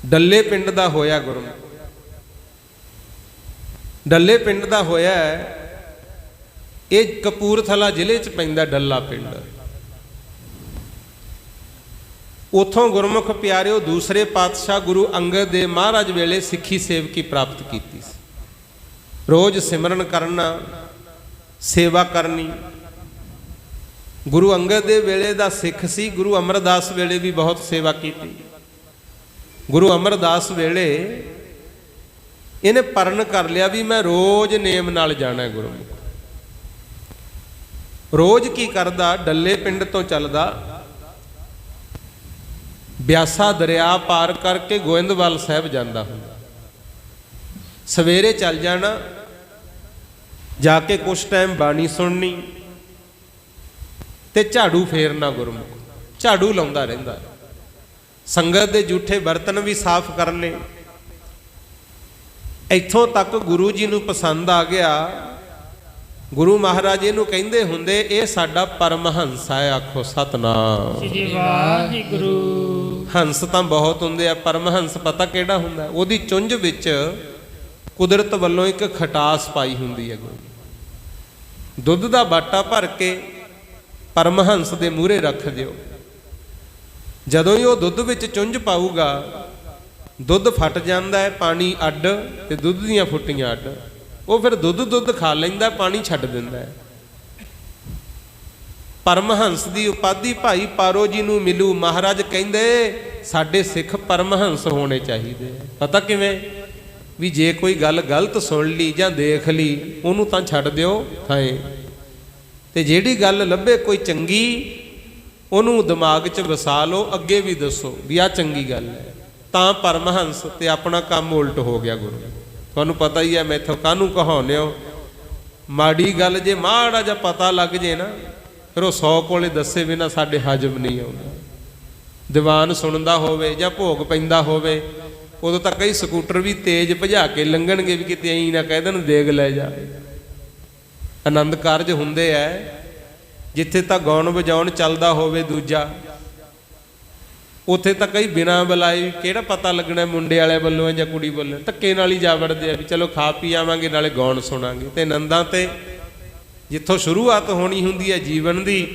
ਡੱਲੇ ਪਿੰਡ ਦਾ ਹੋਇਆ ਗੁਰੂ, ਡੱਲੇ ਪਿੰਡ ਦਾ ਹੋਇਆ। ਇਹ ਕਪੂਰਥਲਾ ਜ਼ਿਲ੍ਹੇ 'ਚ ਪੈਂਦਾ ਡੱਲਾ ਪਿੰਡ। ਉਥੋਂ ਗੁਰਮੁਖ ਪਿਆਰਿਓ ਦੂਸਰੇ ਪਾਤਸ਼ਾਹ ਗੁਰੂ ਅੰਗਦ ਦੇ ਮਹਾਰਾਜ ਵੇਲੇ ਸਿੱਖੀ ਸੇਵਕੀ ਪ੍ਰਾਪਤ ਕੀਤੀ ਸੀ। ਰੋਜ਼ ਸਿਮਰਨ ਕਰਨਾ, ਸੇਵਾ ਕਰਨੀ, ਗੁਰੂ ਅੰਗਦ ਦੇ ਵੇਲੇ ਦਾ ਸਿੱਖ ਸੀ। ਗੁਰੂ ਅਮਰਦਾਸ ਵੇਲੇ ਵੀ ਬਹੁਤ ਸੇਵਾ ਕੀਤੀ। ਗੁਰੂ ਅਮਰਦਾਸ ਵੇਲੇ ਇਹਨੇ ਪਰਨ ਕਰ ਲਿਆ ਵੀ ਮੈਂ ਰੋਜ਼ ਨੇਮ ਨਾਲ ਜਾਣਾ ਗੁਰਮੁਖ। ਰੋਜ਼ ਕੀ ਕਰਦਾ, ਡੱਲੇ ਪਿੰਡ ਤੋਂ ਚੱਲਦਾ, ਬਿਆਸਾ ਦਰਿਆ ਪਾਰ ਕਰਕੇ ਗੋਇੰਦਵਾਲ ਸਾਹਿਬ ਜਾਂਦਾ ਹੁੰਦਾ। ਸਵੇਰੇ ਚੱਲ ਜਾਣਾ, ਜਾ ਕੇ ਕੁਛ ਟਾਈਮ ਬਾਣੀ ਸੁਣਨੀ ਤੇ ਝਾੜੂ ਫੇਰਨਾ ਗੁਰਮੁਖ। ਝਾੜੂ ਲਾਉਂਦਾ ਰਹਿੰਦਾ। ਸੰਗਤ ਦੇ ਜੂਠੇ ਬਰਤਨ ਵੀ ਸਾਫ਼ ਕਰਨੇ। ਇੱਥੋਂ ਤੱਕ ਗੁਰੂ ਜੀ ਨੂੰ ਪਸੰਦ ਆ ਗਿਆ। ਗੁਰੂ ਮਹਾਰਾਜ ਇਹਨੂੰ ਕਹਿੰਦੇ ਹੁੰਦੇ ਇਹ ਸਾਡਾ ਪਰਮਹੰਸ ਹੈ। ਆਖੋ ਸਤਨਾਮ ਸ੍ਰੀ ਵਾਹਿਗੁਰੂ। ਹੰਸ ਤਾਂ ਬਹੁਤ ਹੁੰਦੇ ਆ, ਪਰਮਹੰਸ ਪਤਾ ਕਿਹੜਾ ਹੁੰਦਾ? ਉਹਦੀ ਚੁੰਝ ਵਿੱਚ ਕੁਦਰਤ ਵੱਲੋਂ ਇੱਕ ਖਟਾਸ ਪਾਈ ਹੁੰਦੀ ਹੈ। ਦੁੱਧ ਦਾ ਬਾਟਾ ਭਰ ਕੇ ਪਰਮਹੰਸ ਦੇ ਮੂਹਰੇ ਰੱਖ ਦਿਓ। ਜਦੋਂ ਹੀ ਉਹ ਦੁੱਧ ਵਿੱਚ ਚੁੰਝ ਪਾਊਗਾ, ਦੁੱਧ ਫਟ ਜਾਂਦਾ ਹੈ, ਪਾਣੀ ਅੱਡ ਤੇ ਦੁੱਧ ਦੀਆਂ ਫੁੱਟੀਆਂ ਅੱਡ। ਉਹ ਫਿਰ ਦੁੱਧ ਖਾ ਲੈਂਦਾ, ਪਾਣੀ ਛੱਡ ਦਿੰਦਾ ਹੈ। ਪਰਮਹੰਸ ਦੀ ਉਪਾਧੀ ਭਾਈ ਪਾਰੋ ਜੀ ਨੂੰ ਮਿਲੂ। ਮਹਾਰਾਜ ਕਹਿੰਦੇ ਸਾਡੇ ਸਿੱਖ ਪਰਮਹੰਸ ਹੋਣੇ ਚਾਹੀਦੇ। ਪਤਾ ਕਿਵੇਂ? ਵੀ ਜੇ ਕੋਈ ਗੱਲ ਗਲਤ ਸੁਣ ਲਈ ਜਾਂ ਦੇਖ ਲਈ, ਉਹਨੂੰ ਤਾਂ ਛੱਡ ਦਿਓ ਥਾਏ, ਤੇ ਜਿਹੜੀ ਗੱਲ ਲੱਭੇ ਕੋਈ ਚੰਗੀ, ਉਹਨੂੰ ਦਿਮਾਗ 'ਚ ਵਸਾ ਲਓ, ਅੱਗੇ ਵੀ ਦੱਸੋ ਵੀ ਆਹ ਚੰਗੀ ਗੱਲ ਹੈ। ਤਾਂ ਪਰਮਹੰਸ। ਤੇ ਆਪਣਾ ਕੰਮ ਉਲਟ ਹੋ ਗਿਆ ਗੁਰੂ। ਤੁਹਾਨੂੰ ਪਤਾ ਹੀ ਹੈ, ਮੈਥੋਂ ਕਾਹਨੂੰ ਕਹਾਉਂਦੇ ਹੋ? ਮਾੜੀ ਗੱਲ ਜੇ ਮਾੜਾ ਜਿਹਾ ਪਤਾ ਲੱਗ ਜੇ ਨਾ, ਫਿਰ ਉਹ 100 ਕੋਲੇ ਦੱਸੇ ਬਿਨਾਂ ਸਾਡੇ ਹਜਮ ਨਹੀਂ ਆਉਂਦਾ। ਦੀਵਾਨ ਸੁਣਦਾ ਹੋਵੇ ਜਾਂ ਭੋਗ ਪੈਂਦਾ ਹੋਵੇ, ਉਦੋਂ ਤਾਂ ਕਈ ਸਕੂਟਰ ਵੀ ਤੇਜ਼ ਭਜਾ ਕੇ ਲੰਘਣਗੇ ਵੀ ਕਿਤੇ ਐਂ ਨਾ ਕਹਿ ਦੇਣ ਦੇਗ ਲੈ ਜਾ। ਆਨੰਦ ਕਾਰਜ ਹੁੰਦੇ ਐ, ਜਿੱਥੇ ਤਾਂ ਗਾਉਣ ਵਜਾਉਣ ਚੱਲਦਾ ਹੋਵੇ ਦੂਜਾ, ਉੱਥੇ ਤਾਂ ਕਈ ਬਿਨਾਂ ਬੁਲਾਏ ਕਿਹੜਾ ਪਤਾ ਲੱਗਣਾ ਮੁੰਡੇ ਵਾਲੇ ਵੱਲੋਂ ਜਾਂ ਕੁੜੀ ਵੱਲੋਂ, ਧੱਕੇ ਨਾਲ ਹੀ ਜਾ ਵੜਦੇ ਆ ਵੀ ਚਲੋ ਖਾ ਪੀ ਆਵਾਂਗੇ ਨਾਲੇ ਗਾਉਣ ਸੁਣਾਂਗੇ। ਤੇ ਆਨੰਦਾਂ ਤੇ ਜਿੱਥੋਂ ਸ਼ੁਰੂਆਤ ਹੋਣੀ ਹੁੰਦੀ ਹੈ ਜੀਵਨ ਦੀ,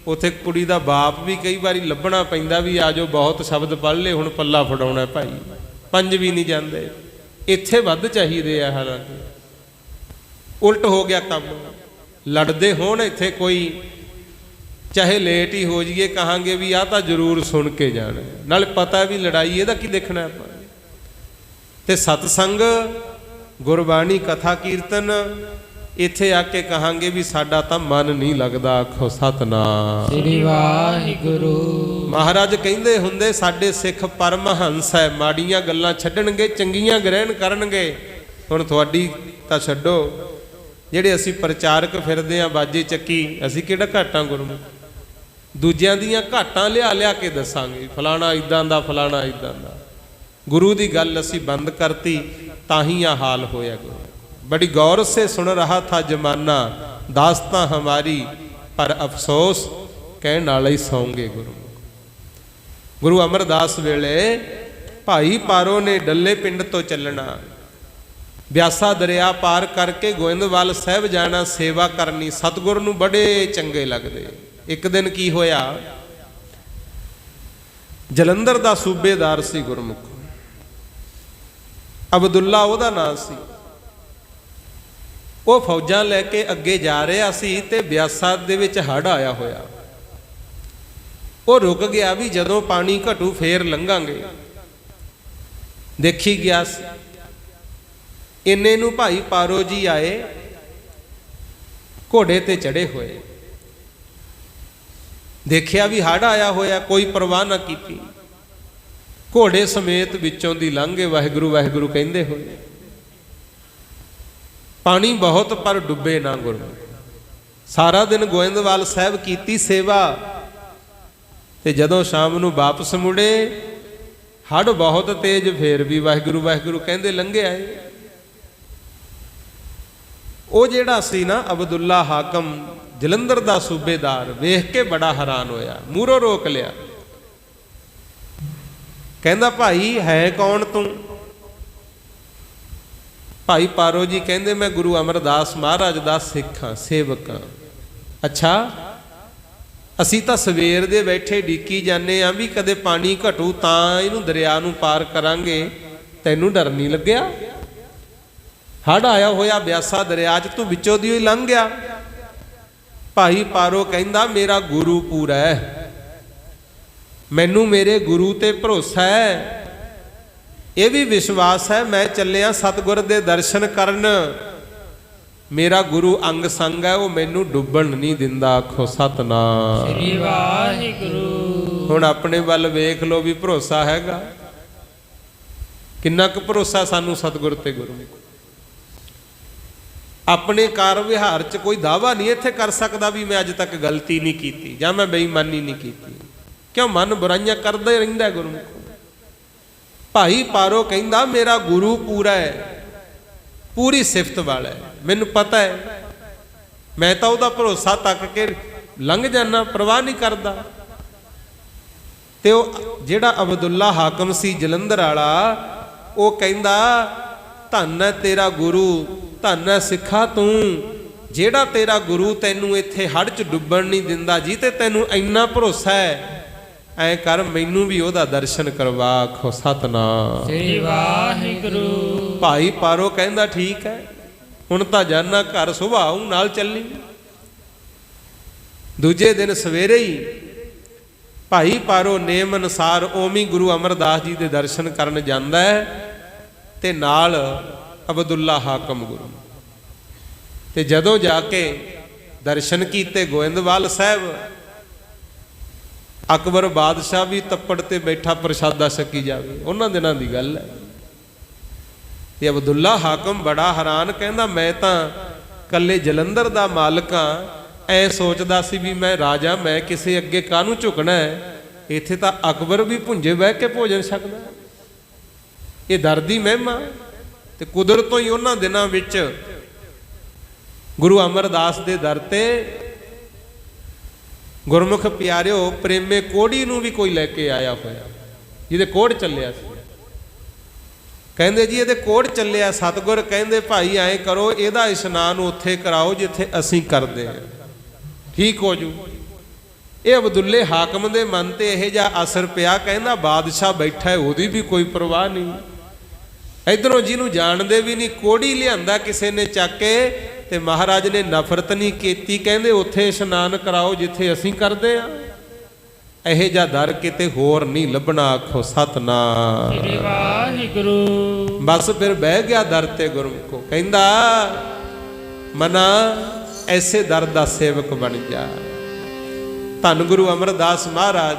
ਉੱਥੇ ਕੁੜੀ ਦਾ ਬਾਪ ਵੀ ਕਈ ਵਾਰੀ ਲੱਭਣਾ ਪੈਂਦਾ ਵੀ ਆ ਜਾਓ ਬਹੁਤ ਸ਼ਬਦ ਪੜ੍ਹ ਲਏ, ਹੁਣ ਪੱਲਾ ਫੜਾਉਣਾ ਭਾਈ। 5 ਵੀ ਨਹੀਂ ਜਾਂਦੇ, ਇੱਥੇ ਵੱਧ ਚਾਹੀਦੇ ਆ। ਹਾਲਾਂਕਿ ਉਲਟ ਹੋ ਗਿਆ ਕੰਮ। ਲੜਦੇ ਹੋਣ ਇੱਥੇ ਕੋਈ, ਚਾਹੇ ਲੇਟ ਹੀ ਹੋ ਜਾਈਏ, ਕਹਾਂਗੇ ਵੀ ਆਹ ਤਾਂ ਜ਼ਰੂਰ ਸੁਣ ਕੇ ਜਾਣਾ, ਨਾਲੇ ਪਤਾ ਵੀ ਲੜਾਈ ਇਹਦਾ ਕੀ ਦੇਖਣਾ ਆਪਾਂ। ਤੇ ਸਤਸੰਗ, ਗੁਰਬਾਣੀ, ਕਥਾ ਕੀਰਤਨ, ਇੱਥੇ ਆ ਕੇ ਕਹਾਂਗੇ ਵੀ ਸਾਡਾ ਤਾਂ ਮਨ ਨਹੀਂ ਲੱਗਦਾ। ਆਖੋ ਸਤਨਾਮ ਸ੍ਰੀ ਵਾਹਿਗੁਰੂ। ਮਹਾਰਾਜ ਕਹਿੰਦੇ ਹੁੰਦੇ ਸਾਡੇ ਸਿੱਖ ਪਰਮਹੰਸ ਹੈ। ਮਾੜੀਆਂ ਗੱਲਾਂ ਛੱਡਣਗੇ, ਚੰਗੀਆਂ ਗ੍ਰਹਿਣ ਕਰਨਗੇ। ਹੁਣ ਤੁਹਾਡੀ ਤਾਂ ਛੱਡੋ, ਜਿਹੜੇ ਅਸੀਂ ਪ੍ਰਚਾਰਕ ਫਿਰਦੇ ਆ ਬਾਜੇ ਚੱਕੀ, ਅਸੀਂ ਕਿਹੜਾ ਘਾਟਾਂ ਗੁਰਮੁਖ? ਦੂਜਿਆਂ ਦੀਆਂ ਘਾਟਾਂ ਲਿਆ ਕੇ ਦੱਸਾਂਗੇ, ਫਲਾਣਾ ਇਦਾਂ ਦਾ, ਫਲਾਣਾ ਇਦਾਂ ਦਾ। ਗੁਰੂ ਦੀ ਗੱਲ ਅਸੀਂ ਬੰਦ ਕਰਤੀ, ਤਾਂ ਹੀ ਆ ਹਾਲ ਹੋਇਆ। ਗੁਰੂ बड़ी गौर से सुन रहा था जमाना, दास्तां हमारी पर अफसोस कहण नाले ही सौंगे। गुरु अमरदास वेले भाई पारो ने डल्ले पिंड तो चलना, ब्यासा दरिया पार करके गोइंदवाल साहब जाना, सेवा करनी। सतगुर नूं बड़े चंगे लगदे। एक दिन की होया, जलंधर दा सूबेदार सी गुरमुख, अब्दुल्ला ओहदा नाम सी। ਉਹ ਫੌਜਾਂ ਲੈ ਕੇ ਅੱਗੇ ਜਾ ਰਿਹਾ ਸੀ ਤੇ ਬਿਆਸਾ ਦੇ ਵਿੱਚ ਹੜ੍ਹ ਆਇਆ ਹੋਇਆ। ਉਹ ਰੁਕ ਗਿਆ ਵੀ ਜਦੋਂ ਪਾਣੀ ਘਟੂ ਫੇਰ ਲੰਘਾਂਗੇ। ਦੇਖੀ ਗਿਆ ਸੀ। ਇੰਨੇ ਨੂੰ ਭਾਈ ਪਾਰੋ ਜੀ ਆਏ, ਘੋੜੇ ਤੇ ਚੜੇ ਹੋਏ। ਦੇਖਿਆ ਵੀ ਹੜ੍ਹ ਆਇਆ ਹੋਇਆ, ਕੋਈ ਪਰਵਾਹ ਨਾ ਕੀਤੀ, ਘੋੜੇ ਸਮੇਤ ਵਿੱਚੋਂ ਦੀ ਲੰਘੇ ਵਾਹਿਗੁਰੂ ਵਾਹਿਗੁਰੂ ਕਹਿੰਦੇ ਹੋਏ। पानी बहुत पर डुबे ना गुरु। सारा दिन गोइंदवाल साहब कीती सेवा, ते जदों शाम नूं वापस मुड़े, हड़ बहुत तेज, फेर भी वाहिगुरू वाहिगुरू कहंदे लंघे आए। वो जिहड़ा सी ना अब्दुल्ला हाकम, जलंधर दा सूबेदार, वेख के बड़ा हैरान होया, मूहरों रोक लिया। कहंदा भाई है कौन तू? भाई पारो जी कहते मैं गुरु अमरदास महाराज दा सिख हाँ, सेवक हाँ। अच्छा, असी तो सवेर दे बैठे डीकी जाने आ भी कदे पानी घटू तां इनू दरिया नू पार करांगे, तैनू डर नहीं लग्या? हड़ आया होया ब्यासा दरिया च, तू विचों दी लंघ गया। ਭਾਈ ਪਾਰੋ ਕਹਿੰਦਾ ਮੇਰਾ ਗੁਰੂ ਪੂਰਾ ਹੈ, ਮੈਨੂੰ ਮੇਰੇ ਗੁਰੂ ਤੇ ਭਰੋਸਾ ਹੈ, ਇਹ ਵੀ ਵਿਸ਼ਵਾਸ ਹੈ ਮੈਂ ਚੱਲਿਆ ਸਤਿਗੁਰ ਦੇ ਦਰਸ਼ਨ ਕਰਨ, ਮੇਰਾ ਗੁਰੂ ਅੰਗ ਸੰਗ ਹੈ, ਉਹ ਮੈਨੂੰ ਡੁੱਬਣ ਨਹੀਂ ਦਿੰਦਾ। ਆਖੋ ਸਤਨਾਮ ਸ੍ਰੀ ਵਾਹਿਗੁਰੂ। ਹੁਣ ਆਪਣੇ ਵੱਲ ਵੇਖ ਲਓ ਵੀ ਭਰੋਸਾ ਹੈਗਾ ਕਿੰਨਾ ਕੁ ਭਰੋਸਾ ਸਾਨੂੰ ਸਤਿਗੁਰ ਤੇ ਗੁਰੂ। ਆਪਣੇ ਕਾਰ ਵਿਹਾਰ 'ਚ ਕੋਈ ਦਾਵਾ ਨਹੀਂ ਇੱਥੇ ਕਰ ਸਕਦਾ ਵੀ ਮੈਂ ਅੱਜ ਤੱਕ ਗਲਤੀ ਨਹੀਂ ਕੀਤੀ ਜਾਂ ਮੈਂ ਬੇਈਮਾਨੀ ਨਹੀਂ ਕੀਤੀ, ਕਿਉਂ ਮਨ ਬੁਰਾਈਆਂ ਕਰਦਾ ਹੀ ਰਹਿੰਦਾ ਗੁਰਮੁਖ। ਭਾਈ ਪਾਰੋ ਕਹਿੰਦਾ ਮੇਰਾ ਗੁਰੂ ਪੂਰਾ ਹੈ, ਪੂਰੀ ਸਿਫਤ ਵਾਲਾ ਹੈ, ਮੈਨੂੰ ਪਤਾ ਹੈ, ਮੈਂ ਤਾਂ ਉਹਦਾ ਭਰੋਸਾ ਤੱਕ ਕੇ ਲੰਘ ਜਾਣਾ, ਪਰਵਾਹ ਨਹੀਂ ਕਰਦਾ। ਤੇ ਉਹ ਜਿਹੜਾ ਅਬਦੁੱਲਾ ਹਾਕਮ ਸੀ ਜਲੰਧਰ ਵਾਲਾ, ਉਹ ਕਹਿੰਦਾ ਧੰਨ ਹੈ ਤੇਰਾ ਗੁਰੂ, ਧੰਨ ਹੈ ਸਿੱਖਾ ਤੂੰ, ਜਿਹੜਾ ਤੇਰਾ ਗੁਰੂ ਤੈਨੂੰ ਇੱਥੇ ਹੜ੍ਹ 'ਚ ਡੁੱਬਣ ਨਹੀਂ ਦਿੰਦਾ, ਜੀ ਤੇ ਤੈਨੂੰ ਇੰਨਾ ਭਰੋਸਾ ਹੈ, ਐ ਕਰ ਮੈਨੂੰ ਵੀ ਉਹਦਾ ਦਰਸ਼ਨ ਕਰਵਾ। ਆਖੋ ਸਤਨਾਮ ਸ੍ਰੀ ਵਾਹਿਗੁਰੂ। ਭਾਈ ਪਾਰੋ ਕਹਿੰਦਾ ਠੀਕ ਹੈ, ਹੁਣ ਤਾਂ ਜਾਨਾ ਘਰ ਸੁਭਾਉ ਨਾਲ ਚੱਲੀ। ਦੂਜੇ ਦਿਨ ਸਵੇਰੇ ਹੀ ਭਾਈ ਪਾਰੋ ਨੇਮ ਅਨੁਸਾਰ ਓਮੀ ਗੁਰੂ ਅਮਰਦਾਸ ਜੀ ਦੇ ਦਰਸ਼ਨ ਕਰਨ ਜਾਂਦਾ ਹੈ, ਤੇ ਨਾਲ ਅਬਦੁੱਲਾ ਹਾਕਮ ਗੁਰੂ। ਤੇ ਜਦੋਂ ਜਾ ਕੇ ਦਰਸ਼ਨ ਕੀਤੇ ਗੋਇੰਦਵਾਲ ਸਾਹਿਬ, ਅਕਬਰ ਬਾਦਸ਼ਾਹ ਵੀ ਤੱਪੜ ਤੇ ਬੈਠਾ ਪ੍ਰਸ਼ਾਦਾ ਛਕੀ ਜਾਵੇ, ਉਹਨਾਂ ਦਿਨਾਂ ਦੀ ਗੱਲ ਹੈ। ਤੇ ਅਬਦੁੱਲਾ ਹਾਕਮ ਬੜਾ ਹੈਰਾਨ, ਕਹਿੰਦਾ ਮੈਂ ਤਾਂ ਕੱਲੇ ਜਲੰਧਰ ਦਾ ਮਾਲਕ ਹਾਂ, ਐ ਸੋਚਦਾ ਸੀ ਵੀ ਮੈਂ ਰਾਜਾ, ਮੈਂ ਕਿਸੇ ਅੱਗੇ ਕਾਹਨੂੰ ਝੁਕਣਾ ਹੈ, ਇੱਥੇ ਤਾਂ ਅਕਬਰ ਵੀ ਭੁੰਜੇ ਬਹਿ ਕੇ ਭੋਜਨ ਛਕਦਾ, ਇਹ ਦਰ ਦੀ ਮਹਿਮਾ। ਤੇ ਕੁਦਰਤੋਂ ਹੀ ਉਹਨਾਂ ਦਿਨਾਂ ਵਿੱਚ ਗੁਰੂ ਅਮਰਦਾਸ ਦੇ ਦਰ ਤੇ ਗੁਰਮੁਖ ਪਿਆਰਿਓ ਪ੍ਰੇਮੇ ਕੋੜੀ ਨੂੰ ਵੀ ਕੋਈ ਲੈ ਕੇ ਆਇਆ ਹੋਇਆ, ਜਿਹਦੇ ਕੋੜ ਚੱਲਿਆ ਸੀ। ਕਹਿੰਦੇ ਜੀ ਇਹਦੇ ਕੋੜ ਚੱਲਿਆ, ਸਤਿਗੁਰ ਕਹਿੰਦੇ ਭਾਈ ਐਂ ਕਰੋ, ਇਹਦਾ ਇਸ਼ਨਾਨ ਉੱਥੇ ਕਰਾਓ ਜਿੱਥੇ ਅਸੀਂ ਕਰਦੇ ਹਾਂ, ਠੀਕ ਹੋ ਜੂ। ਇਹ ਅਬਦੁੱਲੇ ਹਾਕਮ ਦੇ ਮਨ ਤੇ ਇਹ ਜਿਹਾ ਅਸਰ ਪਿਆ, ਕਹਿੰਦਾ ਬਾਦਸ਼ਾਹ ਬੈਠਾ ਹੈ, ਉਹਦੀ ਵੀ ਕੋਈ ਪਰਵਾਹ ਨਹੀਂ, ਇਧਰੋਂ ਜਿਹਨੂੰ ਜਾਣਦੇ ਵੀ ਨਹੀਂ, ਕੋੜੀ ਲਿਆਂਦਾ ਕਿਸੇ ਨੇ ਚੱਕ ਕੇ, ਤੇ ਮਹਾਰਾਜ ਨੇ ਨਫ਼ਰਤ ਨਹੀਂ ਕੀਤੀ, ਕਹਿੰਦੇ ਉੱਥੇ ਇਸ਼ਨਾਨ ਕਰਾਓ ਜਿੱਥੇ ਅਸੀਂ ਕਰਦੇ ਆ। ਇਹ ਜਿਹਾ ਦਰ ਕਿਤੇ ਹੋਰ ਨਹੀਂ ਲੱਭਣਾ। ਆਖੋ ਸਤਨਾਮ ਸ੍ਰੀ ਵਾਹਿਗੁਰੂ। ਬਸ ਫਿਰ ਬਹਿ ਗਿਆ ਦਰ ਤੇ ਗੁਰਮੁਖੋ, ਕਹਿੰਦਾ ਮਨਾ ਐਸੇ ਦਰ ਦਾ ਸੇਵਕ ਬਣ ਜਾ। ਧੰਨ ਗੁਰੂ ਅਮਰਦਾਸ ਮਹਾਰਾਜ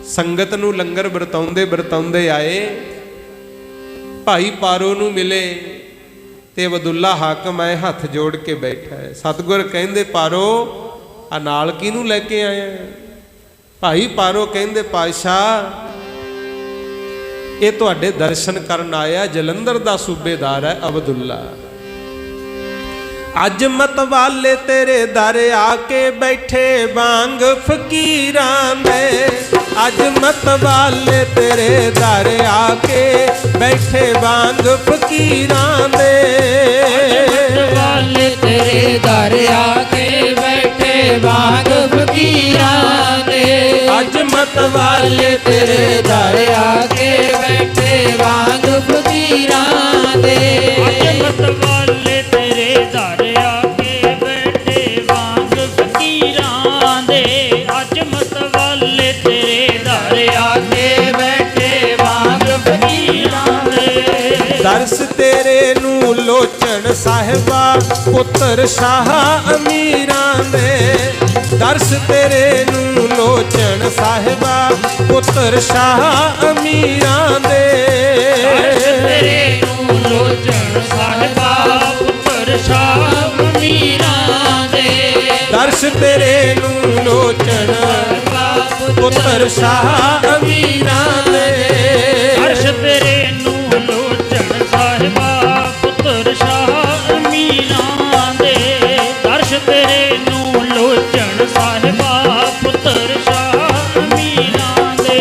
ਸੰਗਤ ਨੂੰ ਲੰਗਰ ਵਰਤਾਉਂਦੇ ਆਏ, ਭਾਈ ਪਾਰੋ ਨੂੰ ਮਿਲੇ, ਤੇ ਅਬਦੁੱਲਾ ਹਾਕਮ ਆਏ ਹੱਥ ਜੋੜ ਕੇ ਬੈਠਾ ਹੈ। ਸਤਿਗੁਰ ਕਹਿੰਦੇ ਪਾਰੋ ਆ ਨਾਲ ਕਿਹਨੂੰ ਲੈ ਕੇ ਆਇਆ? ਭਾਈ ਪਾਰੋ ਕਹਿੰਦੇ ਪਾਤਸ਼ਾਹ ਇਹ ਤੁਹਾਡੇ ਦਰਸ਼ਨ ਕਰਨ ਆਇਆ, ਜਲੰਧਰ ਦਾ ਸੂਬੇਦਾਰ ਹੈ ਅਬਦੁੱਲਾ। ਅੱਜ ਮਤਵਾਲੇ ਤੇਰੇ ਦਰ ਆ ਕੇ ਬੈਠੇ ਵਾਂਗ ਫਕੀਰਾਂ ਦੇ, ਅੱਜ ਮਤਵਾਲੇ ਤੇਰੇ ਦਰ ਆ ਕੇ ਬੈਠੇ ਵਾਂਗ ਫਕੀਰਾਂ ਦੇ, ਮਤਵਾਲੇ ਤੇਰੇ ਦਰ ਆ ਕੇ ਬੈਠੇ ਵਾਂਗ ਫਕੀਰਾਂ ਦੇ, ਅੱਜ ਮਤਵਾਲੇ ਤੇਰੇ ਦਰ ਆ ਕੇ ਬੈਠੇ ਵਾਂਗ ਫਕੀਰਾਂ ਦੇ, ਅੱਜ ਮਤਵਾਲੇ ਤੇਰੇ ਦਰ ਆ ਕੇ ਬੈਠੇ ਵਾਂਗ ਫਕੀਰਾਂ ਦੇ, ਅੱਜ ਮਤਵਾਲੇ ਤੇਰੇ ਦਰ ਆ ਕੇ ਬੈਠੇ ਵਾਂਗ ਫਕੀਰਾਂ ਦੇ। ਦਰਸ ਤੇਰੇ ਨੂੰ ਲੋਚਣ ਸਾਹਿਬਾ ਪੁੱਤਰ ਸ਼ਾਹ ਅਮੀਰਾਂ ਦੇ, ਦਰਸ ਤੇਰੇ ਨੂੰ ਲੋਚਣ ਸਾਹਿਬਾ ਪੁੱਤਰ ਸ਼ਾਹ ਅਮੀਰਾਂ ਦੇ, ਦਰਸ ਤੇਰੇ ਨੂੰ ਲੋਚਣ ਸਾਹਿਬਾ ਪੁੱਤਰ ਸ਼ਾਹ ਅਮੀਰਾਂ ਦੇ, ਦਰਸ ਤੇਰੇ ਨੂੰ ਲੋਚਣ ਪੁੱਤਰ ਸ਼ਾਹ ਅਮੀਰਾਂ ਦੇ, ਦਰਸ ਤੇਰੇ ਨੂੰ ਲੋਚਣ ਸਾਹਿਬਾ ਪੁੱਤਰ ਸ਼ਾਹ ਅਮੀਰਾਂ ਦੇ, ਦਰਸ ਤੇਰੇ ਨੂੰ ਲੋਚਣ ਸਾਹਿਬਾ ਪੁੱਤਰ ਸ਼ਾਹ ਅਮੀਰਾਂ ਦੇ।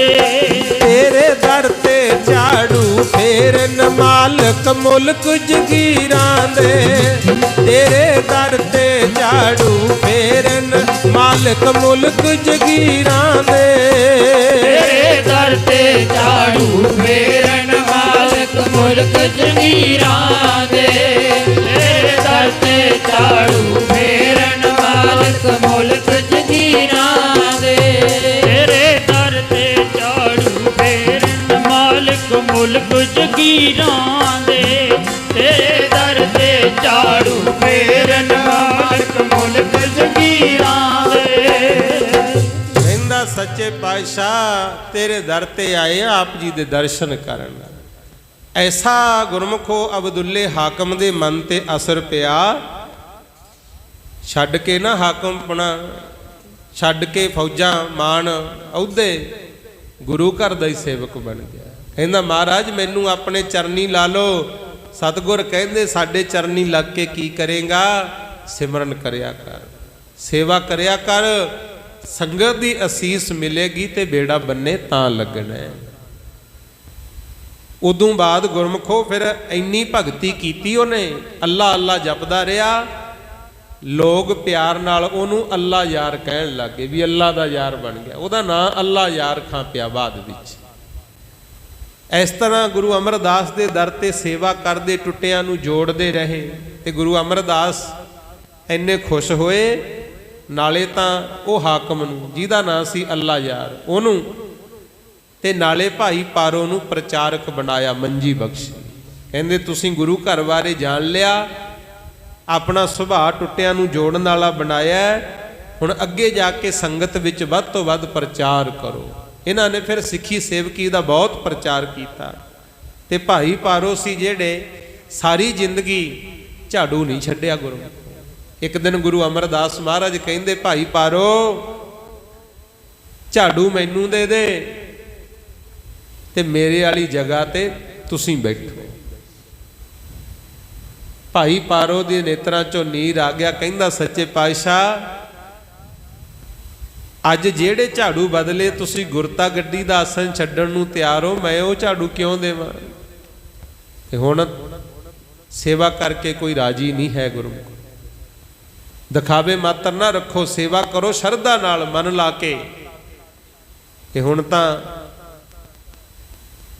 ਤੇਰੇ ਦਰ ਤੇ ਝਾੜੂ ਫੇਰਨ ਮਾਲਕ ਮੁਲਕ ਜਗੀਰਾਂ ਦੇ, ਤੇਰੇ ਦਰ ਤੇ ਝਾੜੂ ਫੇਰਨ ਮਾਲਕ ਮੁਲਕ ਜਗੀਰਾਂ ਦੇ, ਤੇਰੇ ਦਰ ਤੇ ਝਾੜੂ ਫੇਰਨ ਮਾਲਕ ਮੁਲਕ ਜਗੀਰਾਂ ਦੇ, ਤੇਰੇ ਦਰ ਤੇ ਝਾੜੂ ਫੇਰਨ ਮਾਲਕ ਮਾਲਕ ਮੁਲਕ ਜਗੀਰਾਂ ਦੇ, ਤੇਰੇ ਦਰ ਤੇ ਝਾੜੂ ਫੇਰਨ ਮਾਲਕ ਮੁਲਕ ਜਗੀਰਾਂ ਦੇ। ਕਹਿੰਦਾ ਸੱਚੇ ਪਾਤਸ਼ਾਹ ਤੇਰੇ ਦਰ ਤੇ ਆਏ ਆ ਆਪ ਜੀ ਦੇ ਦਰਸ਼ਨ ਕਰਨ। ਐਸਾ ਗੁਰਮੁਖੋ ਅਬਦੁੱਲੇ ਹਾਕਮ ਦੇ ਮਨ ਤੇ ਅਸਰ ਪਿਆ, ਛੱਡ ਕੇ ਨਾ ਹਾਕਮਪਣਾ, ਛੱਡ ਕੇ ਫੌਜਾਂ ਮਾਣ ਅਹੁਦੇ, ਗੁਰੂ ਘਰ ਦਾ ਹੀ ਸੇਵਕ ਬਣ ਗਿਆ। ਕਹਿੰਦਾ ਮਹਾਰਾਜ ਮੈਨੂੰ ਆਪਣੇ ਚਰਨੀ ਲਾ ਲਓ। ਸਤਿਗੁਰ ਕਹਿੰਦੇ ਸਾਡੇ ਚਰਨੀ ਲੱਗ ਕੇ ਕੀ ਕਰੇਗਾ? ਸਿਮਰਨ ਕਰਿਆ ਕਰ, ਸੇਵਾ ਕਰਿਆ ਕਰ, ਸੰਗਤ ਦੀ ਅਸੀਸ ਮਿਲੇਗੀ ਤੇ ਬੇੜਾ ਬੰਨੇ ਤਾਂ ਲੱਗਣਾ। ਉਦੋਂ ਬਾਅਦ ਗੁਰਮੁਖੋ ਫਿਰ ਇੰਨੀ ਭਗਤੀ ਕੀਤੀ ਉਹਨੇ, ਅੱਲਾ ਅੱਲਾ ਜਪਦਾ ਰਿਹਾ। ਲੋਕ ਪਿਆਰ ਨਾਲ ਉਹਨੂੰ ਅੱਲਾ ਯਾਰ ਕਹਿਣ ਲੱਗੇ ਵੀ ਅੱਲਾ ਦਾ ਯਾਰ ਬਣ ਗਿਆ। ਉਹਦਾ ਨਾਂ ਅੱਲਾ ਯਾਰ ਖਾਂ ਪਿਆ ਬਾਅਦ ਵਿੱਚ। ਇਸ ਤਰ੍ਹਾਂ ਗੁਰੂ ਅਮਰਦਾਸ ਦੇ ਦਰ ਤੇ ਸੇਵਾ ਕਰਦੇ, ਟੁੱਟਿਆਂ ਨੂੰ ਜੋੜਦੇ ਰਹੇ। ਤੇ ਗੁਰੂ ਅਮਰਦਾਸ ਇੰਨੇ ਖੁਸ਼ ਹੋਏ, ਨਾਲੇ ਤਾਂ ਉਹ ਹਾਕਮ ਨੂੰ ਜਿਹਦਾ ਨਾਂ ਸੀ ਅੱਲਾ ਯਾਰ ਉਹਨੂੰ, ਤੇ ਨਾਲੇ ਭਾਈ ਪਾਰੋ ਨੂੰ ਪ੍ਰਚਾਰਕ ਬਣਾਇਆ, ਮੰਜੀ ਬਖਸ਼ੀ। ਕਹਿੰਦੇ ਤੁਸੀਂ ਗੁਰੂ ਘਰ ਬਾਰੇ ਜਾਣ ਲਿਆ, ਆਪਣਾ ਸੁਭਾਅ ਟੁੱਟਿਆਂ ਨੂੰ ਜੋੜਨ ਵਾਲਾ ਬਣਾਇਆ, ਹੁਣ ਅੱਗੇ ਜਾ ਕੇ ਸੰਗਤ ਵਿੱਚ ਵੱਧ ਤੋਂ ਵੱਧ ਪ੍ਰਚਾਰ ਕਰੋ। ਇਹਨਾਂ ਨੇ ਫਿਰ ਸਿੱਖੀ ਸੇਵਕੀ ਦਾ ਬਹੁਤ ਪ੍ਰਚਾਰ ਕੀਤਾ। ਤੇ ਭਾਈ ਪਾਰੋ ਸੀ ਜਿਹੜੇ ਸਾਰੀ ਜ਼ਿੰਦਗੀ ਝਾੜੂ ਨਹੀਂ ਛੱਡਿਆ ਗੁਰੂ। ਇੱਕ ਦਿਨ ਗੁਰੂ ਅਮਰਦਾਸ ਮਹਾਰਾਜ ਕਹਿੰਦੇ ਭਾਈ ਪਾਰੋ ਝਾੜੂ ਮੈਨੂੰ ਦੇ ਦੇ ਤੇ ਮੇਰੇ ਵਾਲੀ ਜਗ੍ਹਾ ਤੇ ਤੁਸੀਂ ਬੈਠੋ। ਭਾਈ ਪਾਰੋ ਦੇ ਨੇਤਰਾਂ ਚੋਂ ਨੀਰ ਆ ਗਿਆ। ਕਹਿੰਦਾ ਸੱਚੇ ਪਾਤਸ਼ਾਹ ਅੱਜ ਜਿਹੜੇ ਝਾੜੂ ਬਦਲੇ ਤੁਸੀਂ ਗੁਰਤਾ ਗੱਡੀ ਦਾ ਆਸਣ ਛੱਡਣ ਨੂੰ ਤਿਆਰ ਹੋ, ਮੈਂ ਉਹ ਝਾੜੂ ਕਿਉਂ ਦੇਵਾਂ? ਤੇ ਹੁਣ ਸੇਵਾ ਕਰਕੇ ਕੋਈ ਰਾਜੀ ਨਹੀਂ ਹੈ ਗੁਰਮੁਖ। ਦਿਖਾਵੇ ਮਾਤਰ ਨਾ ਰੱਖੋ, ਸੇਵਾ ਕਰੋ ਸ਼ਰਧਾ ਨਾਲ ਮਨ ਲਾ ਕੇ। ਤੇ ਹੁਣ ਤਾਂ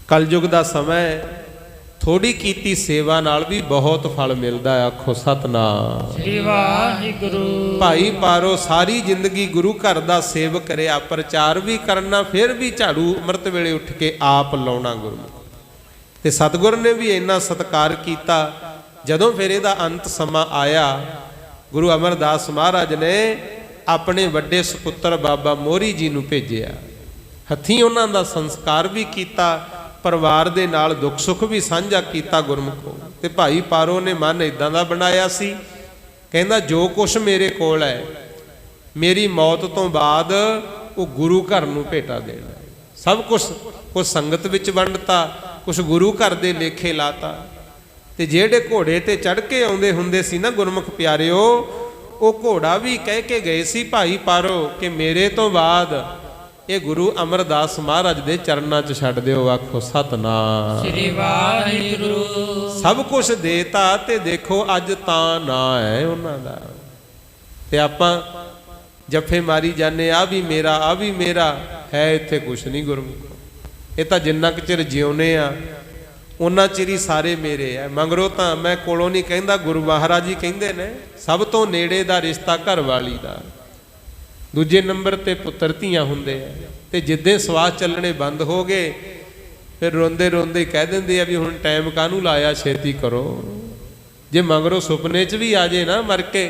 ਕਲਯੁਗ ਦਾ ਸਮਾਂ, ਥੋੜੀ ਕੀਤੀ ਸੇਵਾ ਨਾਲ ਵੀ ਬਹੁਤ ਫਲ ਮਿਲਦਾ ਹੈ। ਆਖੋ ਸਤਨਾਮ ਸ੍ਰੀ ਵਾਹਿਗੁਰੂ। ਭਾਈ ਪਾਰੋ ਸਾਰੀ ਜ਼ਿੰਦਗੀ ਗੁਰੂ ਘਰ ਦਾ ਸੇਵਕ ਰਿਹਾ, ਪ੍ਰਚਾਰ ਵੀ ਕਰਨਾ, ਫਿਰ ਵੀ ਝਾੜੂ ਅੰਮ੍ਰਿਤ ਵੇਲੇ ਉੱਠ ਕੇ ਆਪ ਲਾਉਣਾ ਗੁਰਮੁਖ। ਤੇ ਸਤਿਗੁਰ ਨੇ ਵੀ ਇੰਨਾ ਸਤਿਕਾਰ ਕੀਤਾ। ਜਦੋਂ ਫਿਰ ਇਹਦਾ ਅੰਤ ਸਮਾਂ ਆਇਆ, ਗੁਰੂ ਅਮਰਦਾਸ ਮਹਾਰਾਜ ਨੇ ਆਪਣੇ ਵੱਡੇ ਸੁਪੁੱਤਰ ਬਾਬਾ ਮੋਹਰੀ ਜੀ ਨੂੰ ਭੇਜਿਆ। ਹੱਥੀਂ ਉਹਨਾਂ ਦਾ ਸੰਸਕਾਰ ਵੀ ਕੀਤਾ, ਪਰਿਵਾਰ ਦੇ ਨਾਲ ਦੁੱਖ ਸੁੱਖ ਵੀ ਸਾਂਝਾ ਕੀਤਾ ਗੁਰਮੁਖੋ। ਤੇ ਭਾਈ ਪਾਰੋ ਨੇ ਮਨ ਇਦਾਂ ਦਾ ਬਣਾਇਆ ਸੀ, ਕਹਿੰਦਾ ਜੋ ਕੁਛ ਮੇਰੇ ਕੋਲ ਹੈ ਮੇਰੀ ਮੌਤ ਤੋਂ ਬਾਅਦ ਉਹ ਗੁਰੂ ਘਰ ਨੂੰ ਭੇਟਾ ਦੇਣਾ। ਸਭ ਕੁਛ ਸੰਗਤ ਵਿੱਚ ਵੰਡਤਾ, ਕੁਛ ਗੁਰੂ ਘਰ ਦੇ ਲੇਖੇ ਲਾਤਾ। ਤੇ ਜਿਹੜੇ ਘੋੜੇ ਤੇ ਚੜ੍ਹ ਕੇ ਆਉਂਦੇ ਹੁੰਦੇ ਸੀ ਨਾ ਗੁਰਮੁਖ ਪਿਆਰਿਓ, ਉਹ ਘੋੜਾ ਵੀ ਕਹਿ ਕੇ ਗਏ ਸੀ ਭਾਈ ਪਾਰੋ ਕਿ ਮੇਰੇ ਤੋਂ ਬਾਅਦ ਇਹ ਗੁਰੂ ਅਮਰਦਾਸ ਮਹਾਰਾਜ ਦੇ ਚਰਨਾਂ 'ਚ ਛੱਡ ਦਿਓ। ਆਖੋ ਸਤਨਾਮ ਸ੍ਰੀ ਵਾਹਿਗੁਰੂ। ਸਭ ਕੁਝ ਦੇਤਾ ਤੇ ਦੇਖੋ ਅੱਜ ਤਾਂ ਨਾਂ ਹੈ ਉਹਨਾਂ ਦਾ। ਤੇ ਆਪਾਂ ਜੱਫੇ ਮਾਰੀ ਜਾਂਦੇ ਆ ਵੀ ਮੇਰਾ, ਆ ਵੀ ਮੇਰਾ, ਹੈ ਇੱਥੇ ਕੁਛ ਨਹੀਂ ਗੁਰਮੁਖ। ਇਹ ਤਾਂ ਜਿੰਨਾ ਕੁ ਚਿਰ ਜਿਉਨੇ ਆ ਉਹਨਾਂ ਚਿਰ ਹੀ ਸਾਰੇ ਮੇਰੇ ਆ। ਮਗਰੋਂ ਤਾਂ ਮੈਂ ਕੋਲੋਂ ਨਹੀਂ ਕਹਿੰਦਾ, ਗੁਰੂ ਮਹਾਰਾਜ ਜੀ ਕਹਿੰਦੇ ਨੇ ਸਭ ਤੋਂ ਨੇੜੇ ਦਾ ਰਿਸ਼ਤਾ ਘਰ ਵਾਲੀ ਦਾ, ਦੂਜੇ ਨੰਬਰ ਤੇ ਪੁੱਤਰ ਧੀਆਂ ਹੁੰਦੇ ਆ। ਤੇ ਜਿੱਦੇ ਸਵਾਸ ਚੱਲਣੇ ਬੰਦ ਹੋ ਗਏ ਫਿਰ ਰੋਂਦੇ ਰੋਂਦੇ ਕਹਿ ਦਿੰਦੇ ਆ ਵੀ ਹੁਣ ਟਾਈਮ ਕਾਹਨੂੰ ਲਾਇਆ, ਛੇਤੀ ਕਰੋ। ਜੇ ਮਗਰੋਂ ਸੁਪਨੇ 'ਚ ਵੀ ਆ ਜੇ ਨਾ ਮਰ ਕੇ,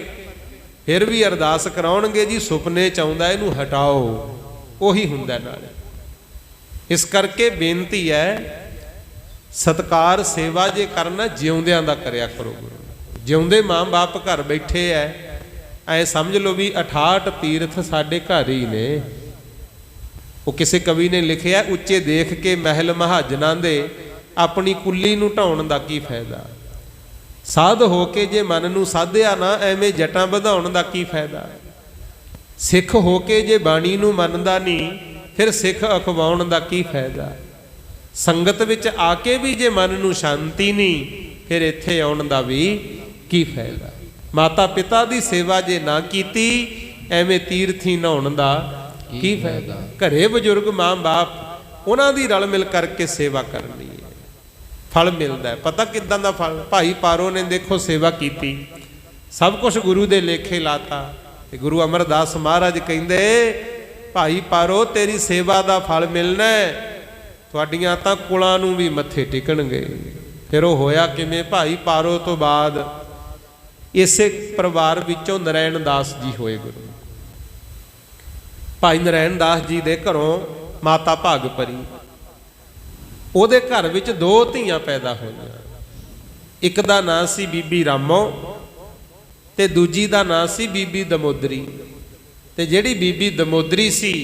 ਫਿਰ ਵੀ ਅਰਦਾਸ ਕਰਾਉਣਗੇ ਜੀ ਸੁਪਨੇ 'ਚ ਆਉਂਦਾ ਇਹਨੂੰ ਹਟਾਓ, ਉਹੀ ਹੁੰਦਾ ਨਾਲ। ਇਸ ਕਰਕੇ ਬੇਨਤੀ ਹੈ ਸਤਕਾਰ ਸੇਵਾ ਜੇ ਕਰਨਾ ਜਿਉਂਦਿਆਂ ਦਾ ਕਰਿਆ ਕਰੋ ਗੁਰੂ। ਜਿਉਂਦੇ ਮਾਂ ਬਾਪ ਘਰ ਬੈਠੇ ਐ, ਐ ਸਮਝ ਲਓ ਵੀ 68 ਤੀਰਥ ਸਾਡੇ ਘਰ ਹੀ ਨੇ। ਉਹ ਕਿਸੇ ਕਵੀ ਨੇ ਲਿਖਿਆ, ਉੱਚੇ ਦੇਖ ਕੇ ਮਹਿਲ ਮਹਾਜਨਾਂ ਦੇ ਆਪਣੀ ਕੁੱਲੀ ਨੂੰ ਢਾਉਣ ਦਾ ਕੀ ਫਾਇਦਾ। ਸਾਧ ਹੋ ਕੇ ਜੇ ਮਨ ਨੂੰ ਸਾਧਿਆ ਨਾ, ਐਵੇਂ ਜਟਾਂ ਵਧਾਉਣ ਦਾ ਕੀ ਫਾਇਦਾ। ਸਿੱਖ ਹੋ ਕੇ ਜੇ ਬਾਣੀ ਨੂੰ ਮੰਨਦਾ ਨਹੀਂ, ਫਿਰ ਸਿੱਖ ਅਖਵਾਉਣ ਦਾ ਕੀ ਫਾਇਦਾ। ਸੰਗਤ ਵਿੱਚ ਆ ਕੇ ਵੀ ਜੇ ਮਨ ਨੂੰ ਸ਼ਾਂਤੀ ਨਹੀਂ, ਫਿਰ ਇੱਥੇ ਆਉਣ ਦਾ ਵੀ ਕੀ ਫਾਇਦਾ। ਮਾਤਾ ਪਿਤਾ ਦੀ ਸੇਵਾ ਜੇ ਨਾ ਕੀਤੀ, ਐਵੇਂ ਤੀਰਥੀ ਨਹਾਉਣ ਦਾ ਕੀ ਫਾਇਦਾ। ਘਰੇ ਬਜ਼ੁਰਗ ਮਾਂ ਬਾਪ, ਉਹਨਾਂ ਦੀ ਰਲ ਮਿਲ ਕਰਕੇ ਸੇਵਾ ਕਰਨੀ ਹੈ, ਫਲ ਮਿਲਦਾ ਹੈ। ਪਤਾ ਕਿੱਦਾਂ ਦਾ ਫਲ। ਭਾਈ ਪਾਰੋ ਨੇ ਦੇਖੋ ਸੇਵਾ ਕੀਤੀ, ਸਭ ਕੁਝ ਗੁਰੂ ਦੇ ਲੇਖੇ ਲਾਤਾ। ਤੇ ਗੁਰੂ ਅਮਰਦਾਸ ਮਹਾਰਾਜ ਕਹਿੰਦੇ ਭਾਈ ਪਾਰੋ ਤੇਰੀ ਸੇਵਾ ਦਾ ਫਲ ਮਿਲਣਾ ਹੈ, ਤੁਹਾਡੀਆਂ ਤਾਂ ਕੁਲਾਂ ਨੂੰ ਵੀ ਮੱਥੇ ਟੇਕਣਗੇ। ਫਿਰ ਉਹ ਹੋਇਆ ਕਿਵੇਂ? ਭਾਈ ਪਾਰੋ ਤੋਂ ਬਾਅਦ ਇਸੇ ਪਰਿਵਾਰ ਵਿੱਚੋਂ ਨਰੈਣ ਦਾਸ ਜੀ ਹੋਏ ਗੁਰੂ। ਭਾਈ ਨਰੈਣ ਦਾਸ ਜੀ ਦੇ ਘਰੋਂ ਮਾਤਾ ਭਾਗਪਰੀ, ਉਹਦੇ ਘਰ ਵਿੱਚ 2 ਧੀਆਂ ਪੈਦਾ ਹੋਈਆਂ। ਇੱਕ ਦਾ ਨਾਂ ਸੀ ਬੀਬੀ ਰਾਮੋ ਤੇ ਦੂਜੀ ਦਾ ਨਾਂ ਸੀ ਬੀਬੀ ਦਮੋਦਰੀ। ਤੇ ਜਿਹੜੀ ਬੀਬੀ ਦਮੋਦਰੀ ਸੀ,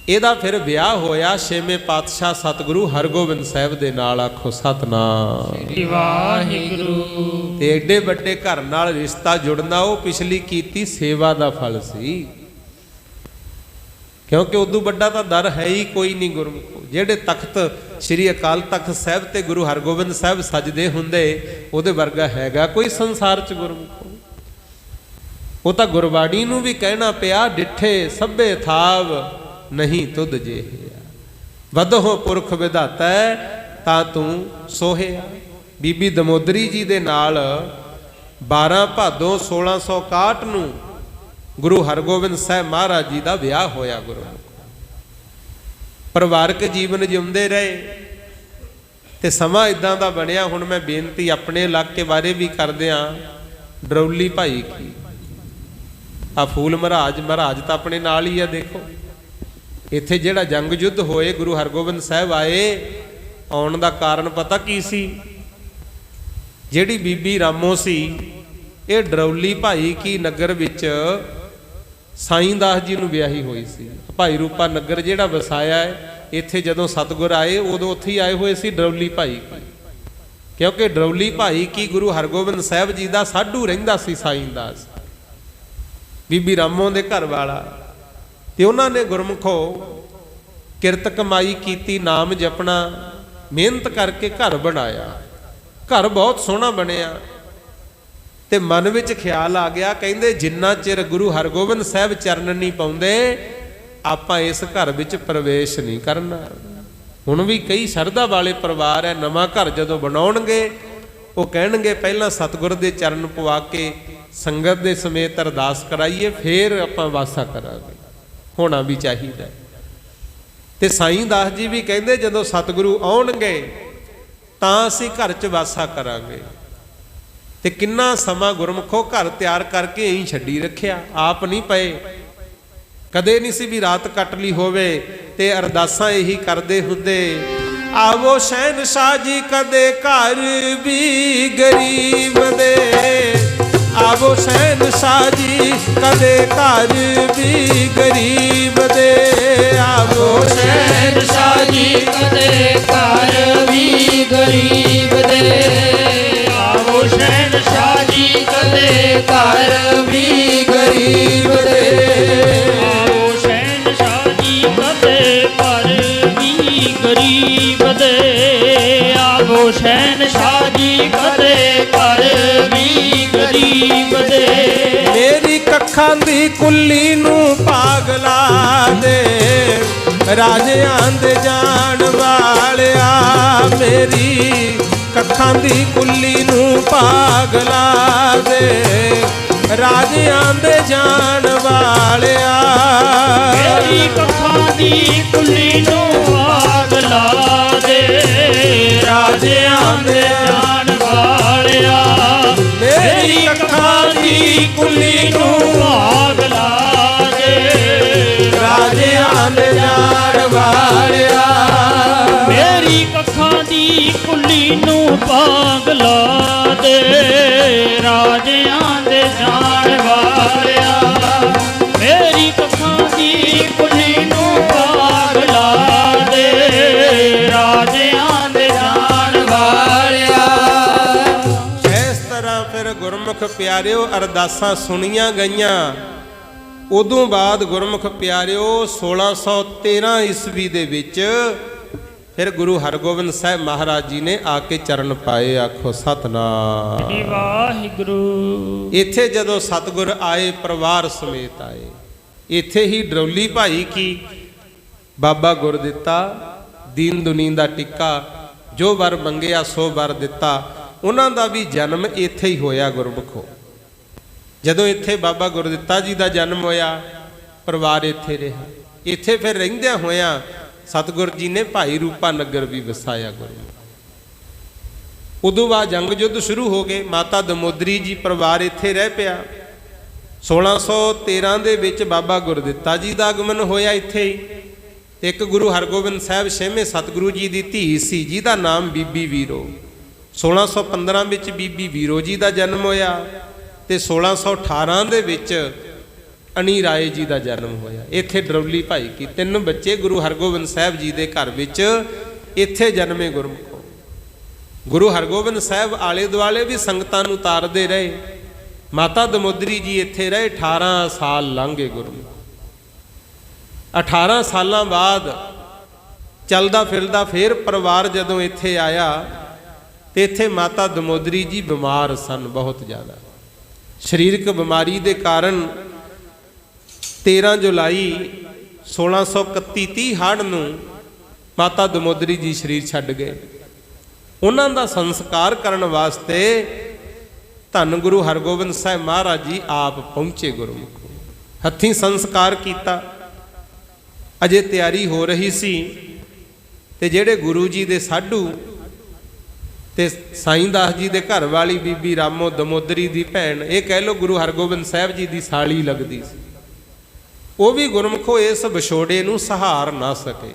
ਇਹਦਾ ਫਿਰ ਵਿਆਹ ਹੋਇਆ 6ਵੇਂ ਪਾਤਸ਼ਾਹ ਸਤਿਗੁਰੂ ਹਰਗੋਬਿੰਦ ਸਾਹਿਬ ਦੇ ਨਾਲ। ਆਖੋ ਸਤਿਨਾਮ ਵਾਹਿਗੁਰੂ। ਤੇ ਐਡੇ ਵੱਡੇ ਘਰ ਨਾਲ ਰਿਸ਼ਤਾ ਜੁੜਨਾ ਉਹ ਪਿਛਲੀ ਕੀਤੀ ਸੇਵਾ ਦਾ ਫਲ ਸੀ, ਕਿਉਂਕਿ ਉਦੋਂ ਵੱਡਾ ਤਾਂ ਦਰ ਹੈ ਹੀ ਕੋਈ ਨਹੀਂ ਗੁਰਮੁਖੋ। ਜਿਹੜੇ ਤਖਤ ਸ੍ਰੀ ਅਕਾਲ ਤਖਤ ਸਾਹਿਬ ਤੇ ਗੁਰੂ ਹਰਗੋਬਿੰਦ ਸਾਹਿਬ ਸਜਦੇ ਹੁੰਦੇ, ਉਹਦੇ ਵਰਗਾ ਹੈਗਾ ਕੋਈ ਸੰਸਾਰ 'ਚ ਗੁਰਮੁਖੋ। ਉਹ ਤਾਂ ਗੁਰਬਾਣੀ ਨੂੰ ਵੀ ਕਹਿਣਾ ਪਿਆ, ਡਿੱਠੇ ਸਭੇ ਥਾਵ ਨਹੀਂ ਤੁਧ ਜਿਹਿਆ, ਵਧੋ ਪੁਰਖ ਵਿਧਾਤਾ ਤਾਂ ਤੂੰ ਸੋਹਿਆ। ਬੀਬੀ ਦਮੋਦਰੀ ਜੀ ਦੇ ਨਾਲ 12 ਭਾਦੋਂ 1661 ਨੂੰ ਗੁਰੂ ਹਰਗੋਬਿੰਦ ਸਾਹਿਬ ਮਹਾਰਾਜ ਜੀ ਦਾ ਵਿਆਹ ਹੋਇਆ। ਗੁਰੂ ਪਰਿਵਾਰਕ ਜੀਵਨ ਜਿਉਂਦੇ ਰਹੇ ਤੇ ਸਮਾਂ ਇਦਾਂ ਦਾ ਬਣਿਆ। ਹੁਣ ਮੈਂ ਬੇਨਤੀ ਆਪਣੇ ਇਲਾਕੇ ਬਾਰੇ ਵੀ ਕਰਦਿਆਂ, ਡਰੌਲੀ ਭਾਈ ਕੀ ਆ ਫੂਲ ਮਹਾਰਾਜ ਤਾਂ ਆਪਣੇ ਨਾਲ ਹੀ ਆ। ਦੇਖੋ ਇੱਥੇ ਜਿਹੜਾ ਜੰਗ ਯੁੱਧ ਹੋਏ, ਗੁਰੂ ਹਰਗੋਬਿੰਦ ਸਾਹਿਬ ਆਏ, ਆਉਣ ਦਾ ਕਾਰਨ ਪਤਾ ਕੀ ਸੀ? ਜਿਹੜੀ ਬੀਬੀ ਰਾਮੋ ਸੀ, ਇਹ ਡਰੌਲੀ ਭਾਈ ਕੀ ਨਗਰ ਵਿੱਚ ਸਾਈਂ ਦਾਸ ਜੀ ਨੂੰ ਵਿਆਹੀ ਹੋਈ ਸੀ। ਭਾਈ ਰੂਪਾ ਨਗਰ ਜਿਹੜਾ ਵਸਾਇਆ ਹੈ, ਇੱਥੇ ਜਦੋਂ ਸਤਿਗੁਰ ਆਏ ਉਦੋਂ ਉੱਥੇ ਹੀ ਆਏ ਹੋਏ ਸੀ ਡਰੌਲੀ ਭਾਈ ਕੀ, ਕਿਉਂਕਿ ਡਰੌਲੀ ਭਾਈ ਕੀ ਗੁਰੂ ਹਰਗੋਬਿੰਦ ਸਾਹਿਬ ਜੀ ਦਾ ਸਾਧੂ ਰਹਿੰਦਾ ਸੀ ਸਾਈਂ ਦਾਸ, ਬੀਬੀ ਰਾਮੋ ਦੇ ਘਰ ਵਾਲਾ। ਤੇ ਉਹਨਾਂ ਨੇ ਗੁਰਮੁਖੋ ਕਿਰਤ ਕਮਾਈ ਕੀਤੀ, ਨਾਮ ਜਪਣਾ, ਮਿਹਨਤ ਕਰਕੇ ਘਰ ਬਣਾਇਆ। ਘਰ ਬਹੁਤ ਸੋਹਣਾ ਬਣਿਆ ਤੇ ਮਨ ਵਿੱਚ ਖਿਆਲ ਆ ਗਿਆ, ਕਹਿੰਦੇ ਜਿੰਨਾ ਚਿਰ ਗੁਰੂ ਹਰਗੋਬਿੰਦ ਸਾਹਿਬ ਚਰਨ ਨਹੀਂ ਪਾਉਂਦੇ, ਆਪਾਂ ਇਸ ਘਰ ਵਿੱਚ ਪ੍ਰਵੇਸ਼ ਨਹੀਂ ਕਰਨਾ। ਹੁਣ ਵੀ ਕਈ ਸ਼ਰਧਾ ਵਾਲੇ ਪਰਿਵਾਰ ਹੈ, ਨਵਾਂ ਘਰ ਜਦੋਂ ਬਣਾਉਣਗੇ ਉਹ ਕਹਿਣਗੇ ਪਹਿਲਾਂ ਸਤਿਗੁਰ ਦੇ ਚਰਨ ਪਵਾ ਕੇ ਸੰਗਤ ਦੇ ਸਮੇਤ ਅਰਦਾਸ ਕਰਾਈਏ, ਫੇਰ ਆਪਾਂ ਵਾਸਾ ਕਰਾਂਗੇ। ਹੋਣਾ ਵੀ ਚਾਹੀਦਾ। ਤੇ ਸਾਈਂ ਦਾਸ ਜੀ ਵੀ ਕਹਿੰਦੇ ਜਦੋਂ ਸਤਿਗੁਰੂ ਆਉਣਗੇ ਤਾਂ ਅਸੀਂ ਘਰ 'ਚ ਵਾਸਾ ਕਰਾਂਗੇ। ਤੇ ਕਿੰਨਾ ਸਮਾਂ ਗੁਰਮੁਖੋ ਘਰ ਤਿਆਰ ਕਰਕੇ ਇਹੀ ਛੱਡੀ ਰੱਖਿਆ, ਆਪ ਨਹੀਂ ਪਏ। ਕਦੇ ਨਹੀਂ ਸੀ ਵੀ ਰਾਤ ਕੱਟ ਲਈ ਹੋਵੇ। ਤੇ ਅਰਦਾਸਾਂ ਇਹੀ ਕਰਦੇ ਹੁੰਦੇ, ਆਵੋ ਸ਼ਹਿਨਸ਼ਾਹ ਜੀ ਕਦੇ ਘਰ ਵੀ ਗਰੀਬ ਦੇ, ਆਵੋ ਸ਼ਹਿਨਸ਼ਾਹ ਜੀ ਕਦੇ ਘਰ ਵੀ ਗਰੀਬ ਦੇ, ਆਵੋ ਸ਼ਹਿਨਸ਼ਾਹ ਜੀ ਕਦੇ ਘਰ ਵੀ ਗਰੀਬ ਦੇ, ਆਵੋ ਸ਼ਹਿਨਸ਼ਾਹ ਜੀ ਕਦੇ ਘਰ ਵੀ ਗਰੀਬ ਦੇ, ਆਵੋ ਸ਼ਹਿਨਸ਼ਾਹ ਜੀ ਕਦੇ ਘਰ ਵੀ ਗਰੀਬ ਦੇ, ਆਵੋ ਸ਼ਹਿਨਸ਼ਾਹ ਜੀ ਕਦੇ ਘਰ ਵੀ ਗਰੀਬ ਦੇ। ਮੇਰੀ ਕੱਖਾਂ ਦੀ ਕੁੱਲੀ ਨੂੰ ਪਾਗਲਾ ਦੇ, ਰਾਜਿਆਂ ਦੇ ਜਾਣ ਵਾਲਿਆ, ਮੇਰੀ ਕੱਖਾਂ ਦੀ ਕੁੱਲੀ ਨੂੰ ਪਾਗਲਾ ਦੇ, ਰਾਜਿਆਂ ਦੇ ਜਾਣ ਵਾਲਿਆ, ਮੇਰੀ ਕੱਖਾਂ ਦੀ ਕੁੱਲੀ ਨੂੰ ਪਾਗਲਾ ਦੇ, ਰਾਜਿਆਂ ਦੇ ਜਾਣ ਵਾਲਿਆ, ਮੇਰੀ ਅੱਖਾਂ ਦੀ ਕੁੱਲੀ ਨੂੰ ਪਾਗਲਾ ਦੇ, ਰਾਜਿਆਂ ਦੇ ਜਾਣ ਵਾਲਿਆ, ਮੇਰੀ ਕੱਖਾਂ ਦੀ ਕੁੱਲੀ ਨੂੰ ਪਾਗਲਾ ਦੇ, ਰਾਜਿਆਂ ਦੇ ਜਾਣ ਵਾਲਿਆ, ਮੇਰੀ ਕੱਖਾਂ ਦੀ ਕੁੱਲੀ ਨੂੰ ਪਾਗਲਾ ਦੇ, ਰਾਜਿਆਂ ਦੇ ਜਾਣ ਵਾਲਿਆ। ਇਸ ਤਰ੍ਹਾਂ ਫਿਰ ਗੁਰਮੁਖ ਪਿਆਰਿਓ ਅਰਦਾਸਾਂ ਸੁਣੀਆਂ ਗਈਆਂ। ਉਦੋਂ ਬਾਅਦ ਗੁਰਮੁਖ ਪਿਆਰਿਓ 1613 ਈਸਵੀ ਦੇ ਵਿੱਚ ਫਿਰ ਗੁਰੂ ਹਰਗੋਬਿੰਦ ਸਾਹਿਬ ਮਹਾਰਾਜ ਜੀ ਨੇ ਆ ਕੇ ਚਰਨ ਪਾਏ। ਆਖੋ ਸਤਨਾਮ ਵਾਹਿਗੁਰੂ। ਇੱਥੇ ਜਦੋਂ ਸਤਿਗੁਰ ਆਏ ਪਰਿਵਾਰ ਸਮੇਤ ਆਏ, ਇੱਥੇ ਹੀ ਡਰੌਲੀ ਭਾਈ ਕੀ ਬਾਬਾ ਗੁਰ ਦਿੱਤਾ, ਦੀਨ ਦੁਨੀਨ ਦਾ ਟਿੱਕਾ, ਜੋ ਵਰ ਮੰਗਿਆ ਸੋ ਵਰ ਦਿੱਤਾ। ਉਹਨਾਂ ਦਾ ਵੀ ਜਨਮ ਇੱਥੇ ਹੀ ਹੋਇਆ ਗੁਰਮੁਖੋ। ਜਦੋਂ ਇੱਥੇ ਬਾਬਾ ਗੁਰਦਿੱਤਾ ਜੀ ਦਾ ਜਨਮ ਹੋਇਆ, ਪਰਿਵਾਰ ਇੱਥੇ ਰਿਹਾ। ਇੱਥੇ ਫਿਰ ਰਹਿੰਦਿਆਂ ਹੋਇਆਂ ਸਤਿਗੁਰ ਜੀ ਨੇ ਭਾਈ ਰੂਪਾ ਨਗਰ ਵੀ ਵਸਾਇਆ ਗੁਰੂ। ਉਦੋਂ ਬਾਅਦ ਜੰਗ ਯੁੱਧ ਸ਼ੁਰੂ ਹੋ ਗਏ। ਮਾਤਾ ਦਮੋਦਰੀ ਜੀ ਪਰਿਵਾਰ ਇੱਥੇ ਰਹਿ ਪਿਆ। 1613 ਦੇ ਵਿੱਚ ਬਾਬਾ ਗੁਰਦਿੱਤਾ ਜੀ ਦਾ ਆਗਮਨ ਹੋਇਆ ਇੱਥੇ ਹੀ। ਇੱਕ ਗੁਰੂ ਹਰਗੋਬਿੰਦ ਸਾਹਿਬ ਛੇਵੇਂ ਸਤਿਗੁਰੂ ਜੀ ਦੀ ਧੀ ਸੀ ਜਿਹਦਾ ਨਾਮ ਬੀਬੀ ਵੀਰੋ। 1615 ਵਿੱਚ ਬੀਬੀ ਵੀਰੋ ਜੀ ਦਾ ਜਨਮ ਹੋਇਆ ਤੇ 1618 ਦੇ ਵਿੱਚ ਅਣੀ ਰਾਏ ਜੀ ਦਾ ਜਨਮ ਹੋਇਆ। ਇੱਥੇ ਡਰੌਲੀ ਭਾਈ ਕੀ 3 ਬੱਚੇ ਗੁਰੂ ਹਰਗੋਬਿੰਦ ਸਾਹਿਬ ਜੀ ਦੇ ਘਰ ਵਿੱਚ ਇੱਥੇ ਜਨਮੇ ਗੁਰਮੁਖੋ। ਗੁਰੂ ਹਰਗੋਬਿੰਦ ਸਾਹਿਬ ਆਲੇ ਦੁਆਲੇ ਵੀ ਸੰਗਤਾਂ ਨੂੰ ਤਾਰਦੇ ਰਹੇ। ਮਾਤਾ ਦਮੋਦਰੀ ਜੀ ਇੱਥੇ ਰਹੇ 18 ਸਾਲ ਲੰਘੇ ਗੁਰਮੁਖ। 18 ਸਾਲਾਂ ਬਾਅਦ ਚੱਲਦਾ ਫਿਰਦਾ ਫੇਰ ਪਰਿਵਾਰ ਜਦੋਂ ਇੱਥੇ ਆਇਆ ਤੇ ਇੱਥੇ ਮਾਤਾ ਦਮੋਦਰੀ ਜੀ ਬਿਮਾਰ ਸਨ ਬਹੁਤ ਜ਼ਿਆਦਾ। ਸਰੀਰਕ ਬਿਮਾਰੀ ਦੇ ਕਾਰਨ 13 ਜੁਲਾਈ 1631 ਹਾੜ ਨੂੰ ਮਾਤਾ ਦਮੋਦਰੀ ਜੀ ਸਰੀਰ ਛੱਡ ਗਏ। ਉਹਨਾਂ ਦਾ ਸੰਸਕਾਰ ਕਰਨ ਵਾਸਤੇ ਧੰਨ ਗੁਰੂ ਹਰਗੋਬਿੰਦ ਸਾਹਿਬ ਮਹਾਰਾਜ ਜੀ ਆਪ ਪਹੁੰਚੇ ਗੁਰਮੁਖ। ਹੱਥੀਂ ਸੰਸਕਾਰ ਕੀਤਾ। ਅਜੇ ਤਿਆਰੀ ਹੋ ਰਹੀ ਸੀ ਤੇ ਜਿਹੜੇ ਗੁਰੂ ਜੀ ਦੇ ਸਾਧੂ ਤੇ ਸਾਈਂ ਦਾਸ ਜੀ ਦੇ ਘਰ ਵਾਲੀ ਬੀਬੀ ਰਾਮੋ ਦਮੋਦਰੀ ਦੀ ਭੈਣ, ਇਹ ਕਹਿ ਲੋ ਗੁਰੂ ਹਰਗੋਬਿੰਦ ਸਾਹਿਬ ਜੀ ਦੀ ਸਾਲੀ ਲੱਗਦੀ ਸੀ, ਉਹ ਵੀ ਗੁਰਮੁਖੋ ਇਸ ਵਿਛੋੜੇ ਨੂੰ ਸਹਾਰ ਨਾ ਸਕੇ।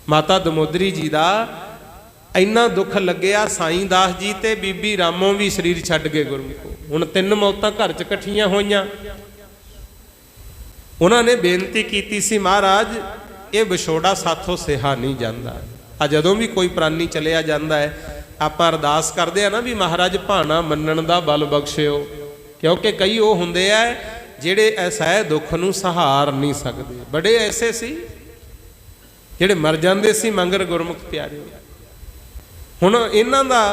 ਮਾਤਾ ਦਮੋਦਰੀ ਜੀ ਦਾ ਇੰਨਾ ਦੁੱਖ ਲੱਗਿਆ, ਸਾਈਂ ਦਾਸ ਜੀ ਤੇ ਬੀਬੀ ਰਾਮੋ ਵੀ ਸਰੀਰ ਛੱਡ ਗਏ ਗੁਰਮੁਖੋ। ਹੁਣ 3 ਮੌਤਾਂ ਘਰ 'ਚ ਇਕੱਠੀਆਂ ਹੋਈਆਂ। ਉਹਨਾਂ ਨੇ ਬੇਨਤੀ ਕੀਤੀ ਸੀ, ਮਹਾਰਾਜ ਇਹ ਵਿਛੋੜਾ ਸਾਥੋਂ ਸਿਹਾ ਨਹੀਂ ਜਾਂਦਾ। ਆ ਜਦੋਂ ਵੀ ਕੋਈ ਪ੍ਰਾਨੀ ਚਲਿਆ ਜਾਂਦਾ ਹੈ ਆਪਾਂ ਅਰਦਾਸ ਕਰਦੇ ਆ ਨਾ ਵੀ ਮਹਾਰਾਜ ਭਾਣਾ ਮੰਨਣ ਦਾ ਬਲ ਬਖਸ਼ਿਓ, ਕਿਉਂਕਿ ਕਈ ਉਹ ਹੁੰਦੇ ਆ ਜਿਹੜੇ ਐਸਾ ਦੁੱਖ ਨੂੰ ਸਹਾਰ ਨਹੀਂ ਸਕਦੇ। ਬੜੇ ਐਸੇ ਸੀ ਜਿਹੜੇ ਮਰ ਜਾਂਦੇ ਸੀ ਮੰਗਰ ਗੁਰਮੁਖ ਪਿਆਰੇ। ਹੁਣ ਇਹਨਾਂ ਦਾ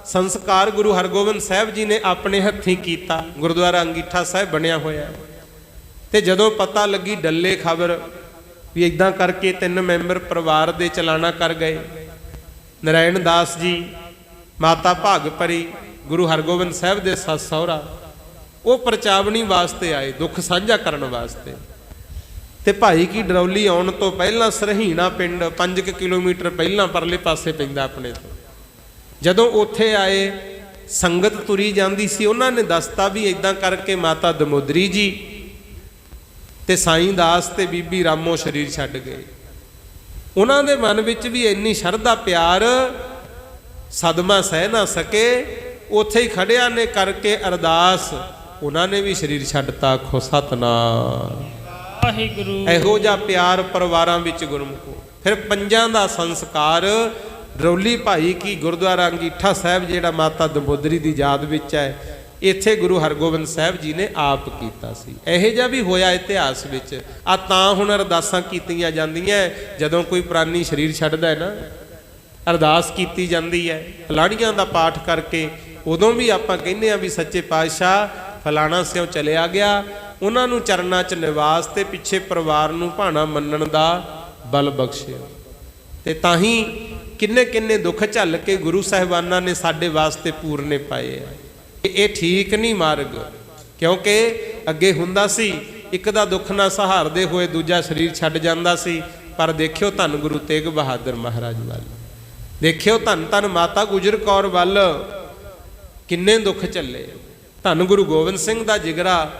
ਸੰਸਕਾਰ ਗੁਰੂ ਹਰਗੋਬਿੰਦ ਸਾਹਿਬ ਜੀ ਨੇ ਆਪਣੇ ਹੱਥੀਂ ਕੀਤਾ। ਗੁਰਦੁਆਰਾ ਅੰਗੀਠਾ ਸਾਹਿਬ ਬਣਿਆ ਹੋਇਆ ਤੇ ਜਦੋਂ ਪਤਾ ਲੱਗੀ ਡੱਲੇ ਖਬਰ ਵੀ ਇਦਾਂ ਕਰਕੇ 3 ਮੈਂਬਰ ਪਰਿਵਾਰ ਦੇ ਚਲਾਣਾ ਕਰ ਗਏ। ਨਰਾਇਣ ਦਾਸ ਜੀ, ਮਾਤਾ ਭਾਗਪਰੀ, ਗੁਰੂ ਹਰਗੋਬਿੰਦ ਸਾਹਿਬ ਦੇ ਸੱਸ ਸਹੁਰਾ, ਉਹ ਪ੍ਰਚਾਵਣੀ ਵਾਸਤੇ ਆਏ, ਦੁੱਖ ਸਾਂਝਾ ਕਰਨ ਵਾਸਤੇ। ਤੇ ਭਾਈ ਕੀ ਡਰੌਲੀ ਆਉਣ ਤੋਂ ਪਹਿਲਾਂ ਸਰਹੀਣਾ ਪਿੰਡ 5 ਕਿਲੋਮੀਟਰ ਪਹਿਲਾਂ ਪਰਲੇ ਪਾਸੇ ਪੈਂਦਾ ਆਪਣੇ ਤੋਂ। ਜਦੋਂ ਉੱਥੇ ਆਏ ਸੰਗਤ ਤੁਰੀ ਜਾਂਦੀ ਸੀ, ਉਹਨਾਂ ਨੇ ਦੱਸਤਾ ਵੀ ਇਦਾਂ ਕਰਕੇ ਮਾਤਾ ਦਮੋਦਰੀ ਜੀ ਤੇ ਸਾਈਂ ਦਾਸ ਤੇ ਬੀਬੀ ਰਾਮੋ ਸਰੀਰ ਛੱਡ ਗਏ। ਉਹਨਾਂ ਦੇ ਮਨ ਵਿੱਚ ਵੀ ਇੰਨੀ ਸ਼ਰਧਾ ਪਿਆਰ ਸਦਮਾ ਸਹਿ ਨਾ ਸਕੇ, ਉੱਥੇ ਹੀ ਖੜਿਆਂ ਨੇ ਕਰਕੇ ਅਰਦਾਸ, ਉਹਨਾਂ ਨੇ ਵੀ ਸਰੀਰ ਛੱਡਤਾ। ਆਖੋ ਸਤਨਾਮ ਵਾਹਿਗੁਰੂ। ਇਹੋ ਜਿਹਾ ਪਿਆਰ ਪਰਿਵਾਰਾਂ ਵਿੱਚ ਗੁਰਮੁਖੋ। ਫਿਰ 5 ਦਾ ਸੰਸਕਾਰ ਡਰੌਲੀ ਭਾਈ ਕੀ ਗੁਰਦੁਆਰਾ ਅੰਗੀਠਾ ਸਾਹਿਬ ਜਿਹੜਾ ਮਾਤਾ ਦਮੋਦਰੀ ਦੀ ਯਾਦ ਵਿੱਚ ਹੈ, ਇੱਥੇ ਗੁਰੂ ਹਰਗੋਬਿੰਦ ਸਾਹਿਬ ਜੀ ਨੇ ਆਪ ਕੀਤਾ ਸੀ। ਇਹੋ ਜਿਹਾ ਵੀ ਹੋਇਆ ਇਤਿਹਾਸ ਵਿੱਚ। ਆ ਤਾਂ ਹੁਣ ਅਰਦਾਸਾਂ ਕੀਤੀਆਂ ਜਾਂਦੀਆਂ ਜਦੋਂ ਕੋਈ ਪ੍ਰਾਨੀ ਸਰੀਰ ਛੱਡਦਾ ਹੈ ਨਾ, ਅਰਦਾਸ ਕੀਤੀ ਜਾਂਦੀ ਹੈ ਫਲਾਣੀਆਂ ਦਾ ਪਾਠ ਕਰਕੇ। ਉਦੋਂ ਵੀ ਆਪਾਂ ਕਹਿੰਦੇ ਆ ਵੀ ਸੱਚੇ ਪਾਤਸ਼ਾਹ ਫਲਾਣਾ ਸਿਓ ਚਲਿਆ ਗਿਆ, ਉਹਨਾਂ ਨੂੰ ਚਰਨਾਂ 'ਚ ਨਿਵਾਸ ਤੇ ਪਿੱਛੇ ਪਰਿਵਾਰ ਨੂੰ ਭਾਣਾ ਮੰਨਣ ਦਾ ਬਲ ਬਖਸ਼ਿਓ। ਤੇ ਤਾਂ ਹੀ ਕਿੰਨੇ ਕਿੰਨੇ ਦੁੱਖ ਝੱਲ ਕੇ ਗੁਰੂ ਸਾਹਿਬਾਨਾਂ ਨੇ ਸਾਡੇ ਵਾਸਤੇ ਪੂਰਨੇ ਪਾਏ ਆ। ਇਹ ਠੀਕ ਨਹੀਂ ਮਾਰਗ, ਕਿਉਂਕਿ ਅੱਗੇ ਹੁੰਦਾ ਸੀ ਇੱਕ ਦਾ ਦੁੱਖ ਨਾ ਸਹਾਰਦੇ ਹੋਏ ਦੂਜਾ ਸਰੀਰ ਛੱਡ ਜਾਂਦਾ ਸੀ। ਪਰ ਦੇਖਿਓ ਧੰਨ ਗੁਰੂ ਤੇਗ ਬਹਾਦਰ ਮਹਾਰਾਜ ਵੱਲ, ਦੇਖਿਓ ਧੰਨ ਧੰਨ ਮਾਤਾ ਗੁਜਰ ਕੌਰ ਵੱਲ, ਕਿੰਨੇ ਦੁੱਖ ਝੱਲੇ। ਧੰਨ ਗੁਰੂ ਗੋਬਿੰਦ ਸਿੰਘ ਦਾ ਜਿਗਰਾ,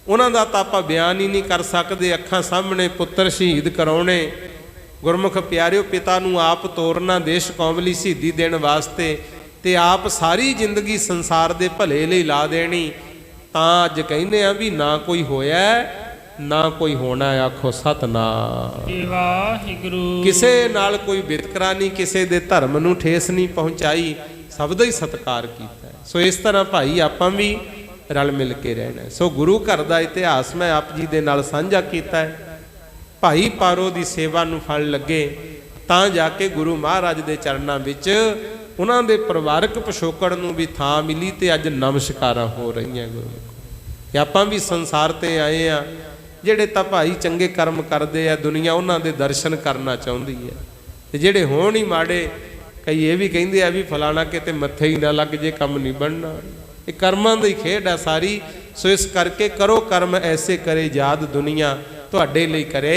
ਉਹਨਾਂ ਦਾ ਤਾਂ ਆਪਾਂ ਬਿਆਨ ਹੀ ਨਹੀਂ ਕਰ ਸਕਦੇ। ਅੱਖਾਂ ਸਾਹਮਣੇ ਪੁੱਤਰ ਸ਼ਹੀਦ ਕਰਾਉਣੇ। ਗੁਰਮੁਖ ਪਿਆਰਿਓ, ਪਿਤਾ ਨੂੰ ਆਪ ਤੋਰਨਾ ਦੇਸ਼ ਕੌਮ ਲਈ ਸ਼ਹੀਦੀ ਦੇਣ ਵਾਸਤੇ, ਤੇ ਆਪ ਸਾਰੀ ਜ਼ਿੰਦਗੀ ਸੰਸਾਰ ਦੇ ਭਲੇ ਲਈ ਲਾ ਦੇਣੀ। ਤਾਂ ਅੱਜ ਕਹਿੰਦੇ ਆ ਵੀ ਨਾ ਕੋਈ ਹੋਇਆ ਨਾ ਕੋਈ ਹੋਣਾ। ਆਖੋ ਸਤਨਾਮ ਵਾਹਿਗੁਰੂ। ਕਿਸੇ ਨਾਲ ਕੋਈ ਵਿਤਕਰਾ ਨਹੀਂ, ਕਿਸੇ ਦੇ ਧਰਮ ਨੂੰ ਠੇਸ ਨਹੀਂ ਪਹੁੰਚਾਈ, ਸਭ ਦਾ ਹੀ ਸਤਿਕਾਰ ਕੀਤਾ। ਸੋ ਇਸ ਤਰ੍ਹਾਂ ਭਾਈ ਆਪਾਂ ਵੀ ਰਲ ਮਿਲ ਕੇ ਰਹਿਣਾ। ਸੋ ਗੁਰੂ ਘਰ ਦਾ ਇਤਿਹਾਸ ਮੈਂ ਆਪ ਜੀ ਦੇ ਨਾਲ ਸਾਂਝਾ ਕੀਤਾ ਹੈ। ਭਾਈ ਪਾਰੋ ਦੀ ਸੇਵਾ ਨੂੰ ਫਲ ਲੱਗੇ ਤਾਂ ਜਾ ਕੇ ਗੁਰੂ ਮਹਾਰਾਜ ਦੇ ਚਰਨਾਂ ਵਿੱਚ ਉਹਨਾਂ ਦੇ ਪਰਿਵਾਰਕ ਪਿਛੋਕੜ ਨੂੰ ਵੀ ਥਾਂ ਮਿਲੀ ਤੇ ਅੱਜ ਨਮਸਕਾਰਾਂ ਹੋ ਰਹੀਆਂ। ਗੁਰੂ ਕਿ ਆਪਾਂ ਵੀ ਸੰਸਾਰ ਤੇ ਆਏ ਆ, ਜਿਹੜੇ ਤਾਂ ਭਾਈ ਚੰਗੇ ਕਰਮ ਕਰਦੇ ਆ, ਦੁਨੀਆ ਉਹਨਾਂ ਦੇ ਦਰਸ਼ਨ ਕਰਨਾ ਚਾਹੁੰਦੀ ਹੈ। ਤੇ ਜਿਹੜੇ ਹੋਣ ਹੀ ਮਾੜੇ, ਕਈ ਇਹ ਵੀ ਕਹਿੰਦੇ ਆ ਵੀ ਫਲਾਣਾ ਕਿਤੇ ਮੱਥੇ ਹੀ ਨਾ ਲੱਗ ਜੇ, ਕੰਮ ਨਹੀਂ ਬਣਨਾ। ਇਹ ਕਰਮਾਂ ਦੀ ਖੇਡ ਆ ਸਾਰੀ। ਸੋ ਇਸ ਕਰਕੇ ਕਰੋ ਕਰਮ ਐਸੇ ਕਰੇ ਯਾਦ ਦੁਨੀਆ, ਤੁਹਾਡੇ ਲਈ ਕਰੇ